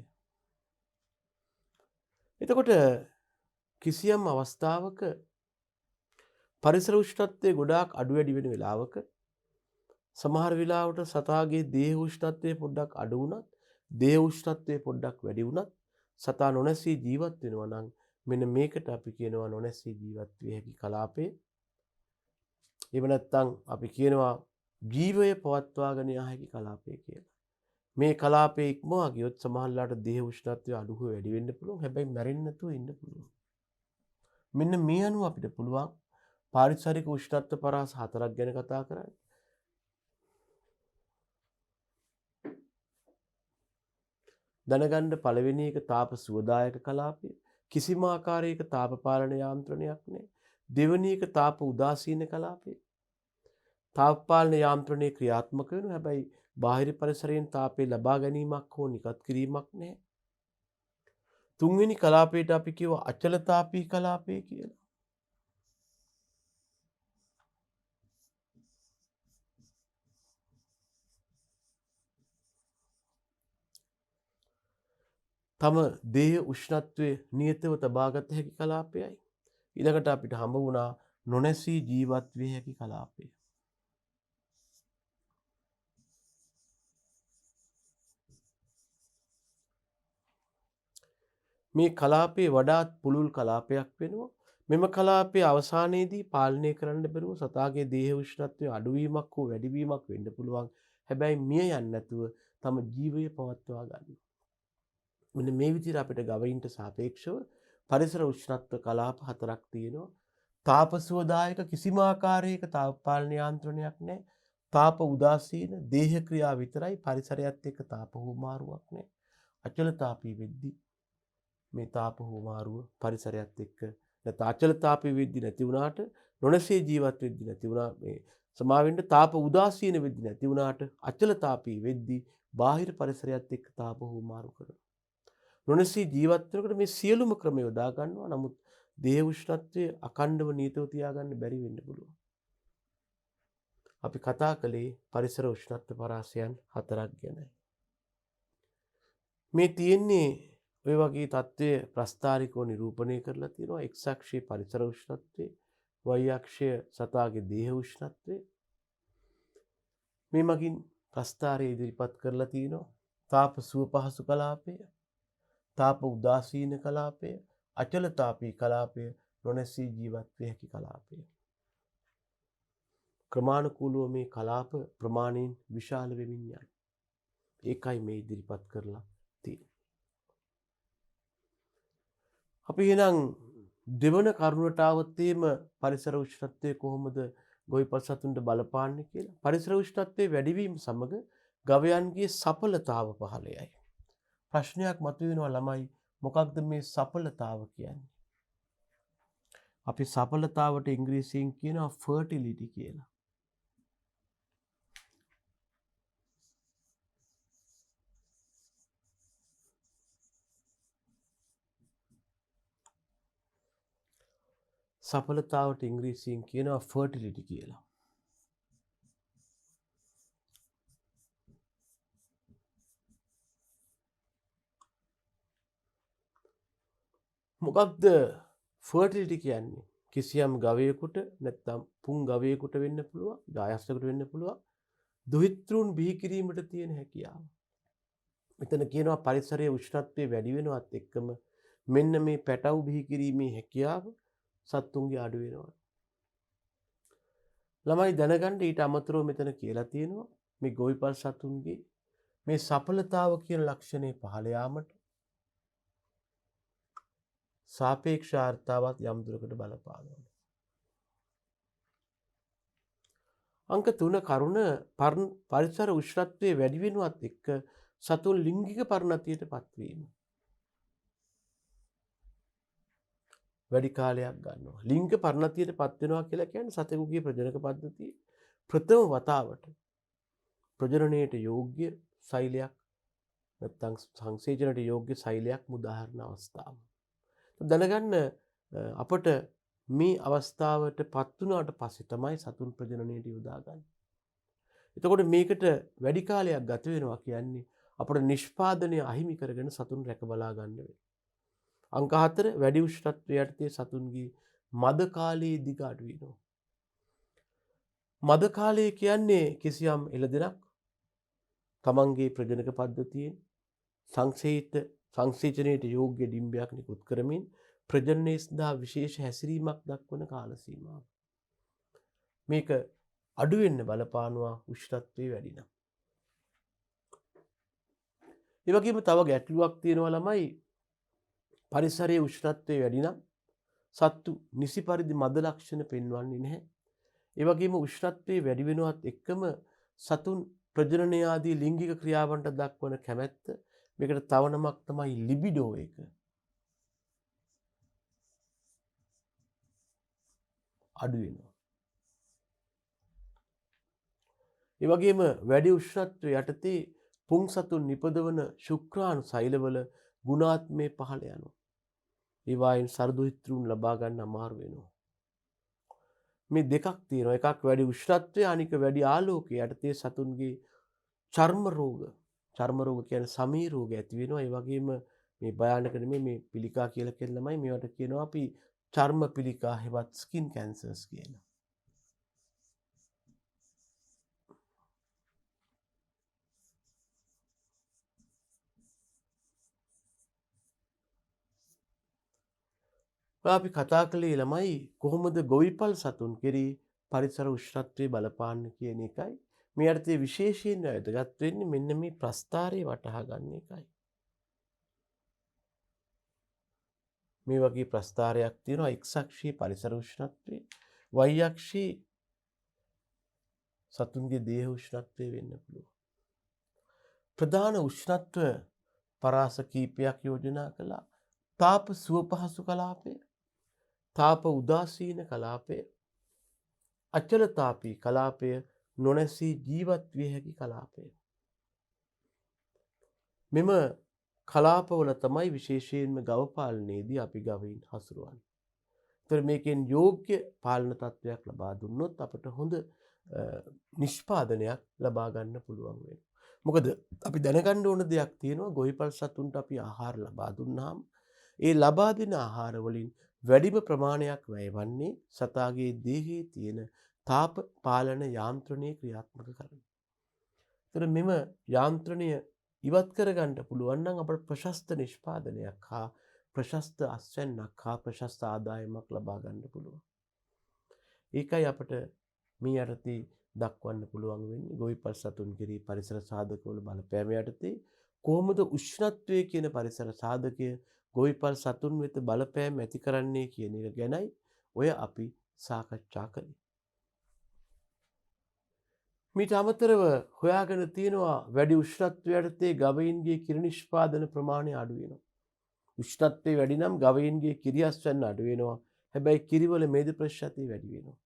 එතකොට කිසියම් අවස්ථාවක පරිසර උෂ්ණත්වය ගොඩාක් අඩු වැඩි වෙන වෙලාවක සමහර වෙලාවට සතාගේ දේහ උෂ්ණත්වය පොඩ්ඩක් අඩු වුණත්, දේහ උෂ්ණත්වය පොඩ්ඩක් වැඩි වුණත් සතා නොනැසී ජීවත් වෙනවා නම් මෙන්න මේකට අපි කියනවා නොනැසී ජීවත් විය හැකි කලාපය. එහෙම නැත්නම් අපි කියනවා ජීවය පවත්වාගෙන යා හැකි කලාපය කියලා. මේ කලාපයේ ඉක්මවා ගියොත් සමහරලාට දේහ උෂ්ණත්වය අඩු හෝ වැඩි වෙන්න පුළුවන්. හැබැයි මැරෙන්නේ නැතුව ඉන්න පුළුවන්. මෙන්න මේ අනුව අපිට පුළුවන් පාරිසරික උෂ්ණත්ව පරාස 4ක් ගැන කතා කරන්න. දැනගන්න පළවෙනි එක තාප සුවදායක කලාපය. කිසිම ආකාරයක තාප පාලන යාන්ත්‍රණයක් නැහැ. දෙවෙනි එක තාප උදාසීන කලාපය. තාප පාලන යාන්ත්‍රණය ක්‍රියාත්මක වෙනවා. හැබැයි බාහිර පරිසරයෙන් තාපය ලබා ගැනීමක් හෝ නිකත් කිරීමක් නැහැ. තුන්වෙනි කලාපයට අපි කියව අචලතාපී කලාපය කියලා. තම දේහ උෂ්ණත්වය නියතව තබාගත හැකි කලාපයයි. ඊළඟට අපිට හම්බ වුණා නොනැසී ජීවත් විය හැකි කලාපය. මේ කලාපයේ වඩාත් පුළුල් කලාපයක් වෙනවා. මෙම කලාපයේ අවසානයේදී පාලනය කරන්න බැරුව සතාගේ දේහ උෂ්ණත්වය අඩුවීමක් හෝ වැඩිවීමක් වෙන්න පුළුවන්. හැබැයි මිය යන්නේ නැතුව තම ජීවය පවත්වා ගන්නවා. මෙන්න මේ විදිහට අපිට ගවයින්ට සාපේක්ෂව පරිසර උෂ්ණත්ව කලාප 4ක් තියෙනවා. තාපසුවදායක කිසිම ආකාරයක තාප පාලන යාන්ත්‍රණයක් නැහැ. තාප උදාසීන දේහ ක්‍රියා විතරයි පරිසරයත් එක්ක තාප හුවමාරුවක් නැහැ. අචලතාපී වෙද්දී මේ තාප හුවමාරුව පරිසරයත් එක්ක නැත්නම් අචලතාපී වෙද්දී නැති වුණාට නොනැසී ජීවත් වෙද්දී නැති වුණා මේ සමාවෙන්න තාප උදාසීන වෙද්දී නැති වුණාට අචලතාපී වෙද්දී බාහිර පරිසරයත් එක්ක තාප හුවමාරු කරනවා. නොනැසී ජීවත් වෙනකොට මේ සියලුම ක්‍රම යොදා ගන්නවා. නමුත් දේහ උෂ්ණත්වය අඛණ්ඩව නියතව තියාගන්න බැරි වෙන්න පුළුවන්. අපි කතා කළේ පරිසර උෂ්ණත්ව පරාසයන් 4ක් ගැනයි. මේ තියෙන්නේ ඔය වගේ தත්ත්වය ප්‍රස්ථාරිකව නිරූපණය කරලා තියෙනවා. x අක්ෂයේ පරිසර උෂ්ණත්වය, y අක්ෂය සතාගේ දේහ උෂ්ණත්වය. මේ මගින් ප්‍රස්ථාරය ඉදිරිපත් කරලා තියෙනවා. තාප සුව පහසු කලාපය, තාප උදාසීන කලාපය, අචලතාපී කලාපය, නොනැසී ජීවත් විය හැකි කලාපය. ක්‍රමානුකූලව මේ කලාප ප්‍රමාණයෙන් විශාල වෙමින් යනවා. ඒකයි මේ ඉදිරිපත් කරලා තියෙන්නේ. අපි එහෙනම් දෙවන කරුණට આવත් පරිසර උෂ්ණත්වය කොහොමද ගොවිපල් සතුන්ට බලපාන්නේ කියලා. පරිසර උෂ්ණත්වයේ වැඩිවීම සමග ගවයන්ගේ සඵලතාව පහළ යයි. ප්‍රශ්නයක් මතුවෙනවා ළමයි මොකක්ද මේ සඵලතාව කියන්නේ? අපි සඵලතාවට ඉංග්‍රීසියෙන් කියනවා fertility කියලා. සඵලතාවට ඉංග්‍රීසියෙන් කියනවා fertility කියලා. මොකක්ද fertility කියන්නේ? කිසියම් ගවයෙකුට නැත්නම් පුන් ගවයෙකුට වෙන්න පුළුවන්, ගායස්කකට වෙන්න පුළුවන්. දුහිතෘන් බිහි කිරීමට තියෙන හැකියාව. මෙතන කියනවා පරිසරයේ උෂ්ණත්වය වැඩි වෙනවත් එක්කම මෙන්න මේ පැටව් බිහි කිරීමේ හැකියාව සත්තුන්ගේ අඩු වෙනවා. ළමයි දැනගන්න ඊට අමතරව මෙතන කියලා තියෙනවා මේ ගොවිපල් සතුන්ගේ මේ සඵලතාව කියන ලක්ෂණේ පහළ යාමට සාපේක්ෂ ආර්තාවත් යම් දුරකට බලපානවා. අංක 3 කරුණ පරිසර උෂ්ණත්වයේ වැඩි වෙනවත් එක්ක සතුන් ලිංගික පරිණතියට පත්වීම. වැඩි කාලයක් ගන්නවා. ලිංග පරිණතියට පත් වෙනවා කියලා කියන්නේ සතෙකුගේ ප්‍රජනක පද්ධතියේ ප්‍රථම වතාවට ප්‍රජනනයට යෝග්‍ය සෛලයක් නැත්නම් සංසේචනයට යෝග්‍ය සෛලයක් මුදාහරන අවස්ථාව. දැනගන්න අපට මේ අවස්ථාවට පත් වුණාට පස්සේ තමයි සතුන් ප්‍රජනනයට යොදාගන්නේ. එතකොට මේකට වැඩි කාලයක් ගත වෙනවා කියන්නේ අපේ නිෂ්පාදනය අහිමි කරගෙන සතුන් රැක බලා ගන්න වෙනවා. අංක 4 වැඩි උෂ්ණත්වයට යටතේ සතුන්ගේ මද කාලයේ දිග අඩු වෙනවා. මද කාලය කියන්නේ කිසියම් එළදෙනක් තමන්ගේ ප්‍රජනක පද්ධතියෙන් සංසේචනයට යෝග්‍ය ඩිම්බයක් නිකුත් කරමින් ප්‍රජනනයේ සඳහා විශේෂ හැසිරීමක් දක්වන කාල සීමාව. මේක අඩු වෙන්න බලපානවා උෂ්ණත්වයේ වැඩි නම්. ඒ වගේම තව ගැටලුවක් තියෙනවා ළමයි පරිසරයේ උෂ්ණත්වයේ වැඩි නම් සත්තු නිසි පරිදි මද ලක්ෂණ පෙන්වන්නේ නැහැ. ඒ වගේම උෂ්ණත්වයේ වැඩි වෙනවත් එක්කම සතුන් ප්‍රජනනය ආදී ලිංගික ක්‍රියාවන්ට දක්වන කැමැත්ත මේකට තව නමක් තමයි ලිබිඩෝ එක. අඩු වෙනවා. ඒ වගේම වැඩි උෂ්ණත්වයේ යටතේ පුන් සතුන් නිපදවන ශුක්‍රාණු සෛලවල ගුණාත්මය පහළ යනවා. ඒ වයින් සරදුහිතෘන් ලබා ගන්න අමාරු වෙනවා. මේ දෙකක් තියෙනවා. එකක් වැඩි උෂ්ණත්වය අනික වැඩි ආලෝකය යටතේ සතුන්ගේ චර්ම රෝග කියන්නේ සමී රෝග ඇති වෙනවා. ඒ වගේම මේ භයානක නෙමෙයි මේ පිළිකා කියලා කියන ළමයි මේවට කියනවා අපි චර්ම පිළිකා හෙවත් ස්කින් කැන්සර්ස් කියලා. අපි කතා කළේ ළමයි කොහොමද ගොවිපල් සතුන් කෙරෙහි පරිසර උෂ්ණත්වයේ බලපාන්නේ කියන එකයි. මේ අර්ථයේ විශේෂයෙන් වැදගත් වෙන්නේ මෙන්න මේ ප්‍රස්ථාරය වටහා ගන්න එකයි. මේ වගේ ප්‍රස්ථාරයක් තියෙනවා x අක්ෂයේ පරිසර උෂ්ණත්වය, y අක්ෂයේ සතුන්ගේ දේහ උෂ්ණත්වය වෙන්න පුළුවන්. ප්‍රධාන උෂ්ණත්ව පරාස කීපයක් යෝජනා කළා. තාප සුවපහසු කලාපය, තාප උදාසීන කලාපය, අචල තාපී කලාපය, නොනැසී ජීවත් විය හැකි කලාපය. මෙම කලාපවල තමයි විශේෂයෙන්ම ගව පාලනයේදී අපි ගවයින් හසුරුවන්නේ. ඒතර මේකෙන් යෝග්‍ය පාලන තත්ත්වයක් ලබා දුන්නොත් අපට හොඳ නිෂ්පාදනයක් ලබා ගන්න පුළුවන් වෙනවා. මොකද අපි දැනගන්න ඕන දෙයක් තියෙනවා ගොවිපල් සතුන්ට අපි ආහාර ලබා දුන්නාම ඒ ලබා දෙන ආහාර වලින් වැඩිම ප්‍රමාණයක් වැයවන්නේ සතාගේ දේහයේ තියෙන තාප පාලන යාන්ත්‍රණයේ ක්‍රියාත්මක කරන. ඒතර මෙම යාන්ත්‍රණය ඉවත් කරගන්න පුළුවන් නම් අපට ප්‍රශස්ත නිෂ්පාදනයක් හා ප්‍රශස්ත අස්වැන්නක් හා ප්‍රශස්ත ආදායමක් ලබා ගන්න පුළුවන්. ඒකයි අපට මේ යටතේ දක්වන්න පුළුවන් වෙන්නේ ගොවිපල් සතුන් කෙරෙහි පරිසර සාධකවල බලපෑම යටතේ කොහොමද උෂ්ණත්වය කියන පරිසර සාධකය ගොවිපල් සතුන් වෙත බලපෑම් ඇති කරන්නේ කියන එක ගැනයි ඔය අපි සාකච්ඡා කළේ. මීට අමතරව හොයාගෙන තියෙනවා වැඩි උෂ්ණත්වය යටතේ ගවයින්ගේ කිරි නිෂ්පාදන ප්‍රමාණය අඩු වෙනවා. උෂ්ණත්වය වැඩි නම් ගවයින්ගේ කිරි අස්වැන්න අඩු වෙනවා. හැබැයි කිරිවල මේද ප්‍රතිශතය වැඩි වෙනවා.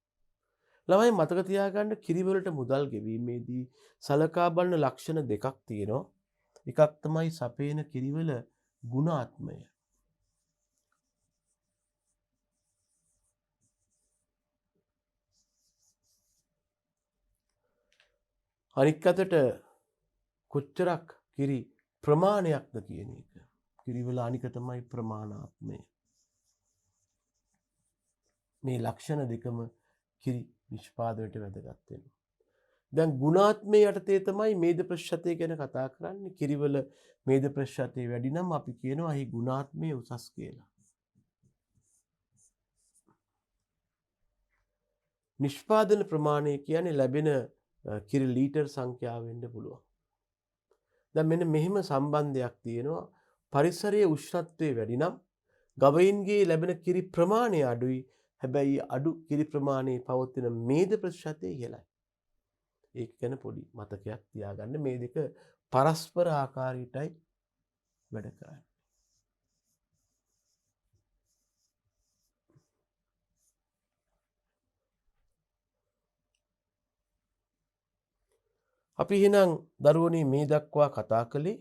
ළමයි මතක තියාගන්න කිරිවලට මුදල් ගෙවීමේදී සලකා බලන ලක්ෂණ දෙකක් තියෙනවා. එකක් තමයි සපේන කිරිවල ගුණාත්මය. අනික් අතට කොච්චරක් කිරි ප්‍රමාණයක්ද කියන එක. කිරිවල අනික තමයි ප්‍රමාණාත්මය. මේ ලක්ෂණ දෙකම කිරි නිෂ්පාදනයට වැදගත් වෙනවා. දැන් ගුණාත්මය යටතේ තමයි මේද ප්‍රතිශතය ගැන කතා කරන්නේ. කිරිවල මේද ප්‍රතිශතය වැඩි නම් අපි කියනවා එහි ගුණාත්මය උසස් කියලා. නිෂ්පාදන ප්‍රමාණය කියන්නේ ලැබෙන කිරි ලීටර් සංඛ්‍යාව වෙන්න පුළුවන්. දැන් මෙන්න මෙහෙම සම්බන්ධයක් තියෙනවා. පරිසරයේ උෂ්ණත්වය වැඩි නම් ගවයින්ගේ ලැබෙන කිරි ප්‍රමාණය අඩුයි. හැබැයි අඩු කිරි ප්‍රමාණයේ පවතින මේද ප්‍රතිශතය ඉහළයි. ඒක ගැන පොඩි මතකයක් තියාගන්න. මේ දෙක පරස්පර ආකාරයටයි වැඩ කරන්නේ. අපි එහෙනම් දරුවනේ මේ දක්වා කතා කළේ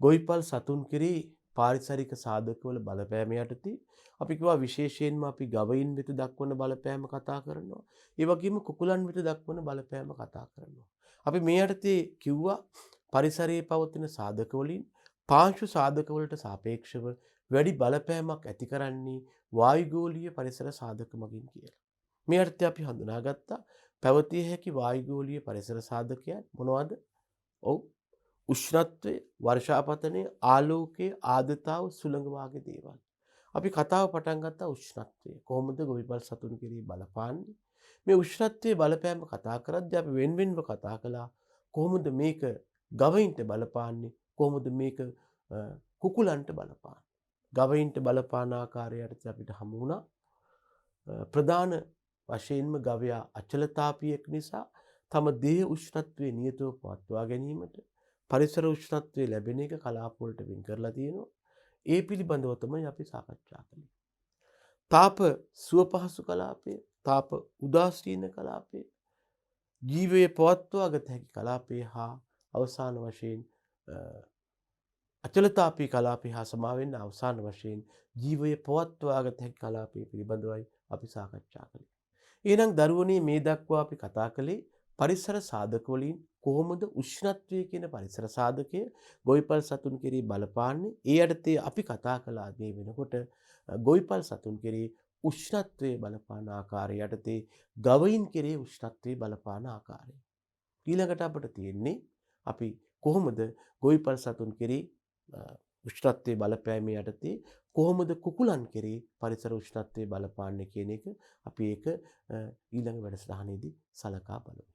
ගොවිපල් සතුන් කෙරෙහි පාරිසරික සාධකවල බලපෑම යටතේ අපි කිව්වා විශේෂයෙන්ම අපි ගවයින් වෙත දක්වන බලපෑම කතා කරනවා. ඒ වගේම කුකුලන් වෙත දක්වන බලපෑම කතා කරනවා. අපි මේ යටතේ කිව්වා පරිසරයේ පවතින සාධක වලින් පාංශු සාධක වලට සාපේක්ෂව වැඩි බලපෑමක් ඇති කරන්නේ වායුගෝලීය පරිසර සාධක මගින් කියලා. මේ යටතේ අපි හඳුනාගත්තා පැවතිය හැකි වායුගෝලීය පරිසර සාධකයන් මොනවද? ඔව් උෂ්ණත්වය, වර්ෂාපතනය, ආලෝකය, ආර්ද්‍රතාව, සුළඟ වාගේ දේවල්. අපි කතාව පටන් ගත්තා උෂ්ණත්වය. කොහොමද ගොවිපල් සතුන් කෙරෙහි බලපාන්නේ? මේ උෂ්ණත්වයේ බලපෑම කතා කරද්දී අපි වෙන්වෙන්ව කතා කළා කොහොමද මේක ගවයින්ට බලපාන්නේ? කොහොමද මේක කුකුලන්ට බලපාන්නේ? ගවයින්ට බලපාන ආකාරයට අපිට හමු වුණා ප්‍රධාන වශයෙන්ම ගවයා අචලතාපියෙක් නිසා තම දේහ උෂ්ණත්වයේ නියතව පවත්වා ගැනීමට පරිසර උෂ්ණත්වයේ ලැබෙන එක කලාප වලට වෙන් කරලා තියෙනවා. ඒ පිළිබඳව තමයි අපි සාකච්ඡා කළේ. තාප සුව පහසු කලාපය, තාප උදාසීන කලාපය, ජීවයේ පවත්වා ගත හැකි කලාපය හා අවසාන වශයෙන් අචලතාපී කලාපය හා සමා වෙන්න අවසාන වශයෙන් ජීවයේ පවත්වා ගත හැකි කලාපය පිළිබඳවයි අපි සාකච්ඡා කළේ. එහෙනම් දරුවනේ මේ දක්වා අපි කතා කළේ පරිසර සාධක වලින් කොහොමද උෂ්ණත්වය කියන පරිසර සාධකය ගොවිපල් සතුන් කෙරෙහි බලපාන්නේ? ඒ යටතේ අපි කතා කළා මේ වෙනකොට ගොවිපල් සතුන් කෙරෙහි උෂ්ණත්වයේ බලපාන ආකාරය යටතේ ගවයින් කෙරෙහි උෂ්ණත්වයේ බලපාන ආකාරය. ඊළඟට අපිට තියෙන්නේ අපි කොහොමද ගොවිපල් සතුන් කෙරෙහි උෂ්ණත්වයේ බලපෑම යටතේ කොහොමද කුකුලන් කෙරෙහි පරිසර උෂ්ණත්වයේ බලපාන්නේ කියන එක අපි ඒක ඊළඟ වැඩසටහනේදී සලකා බලමු.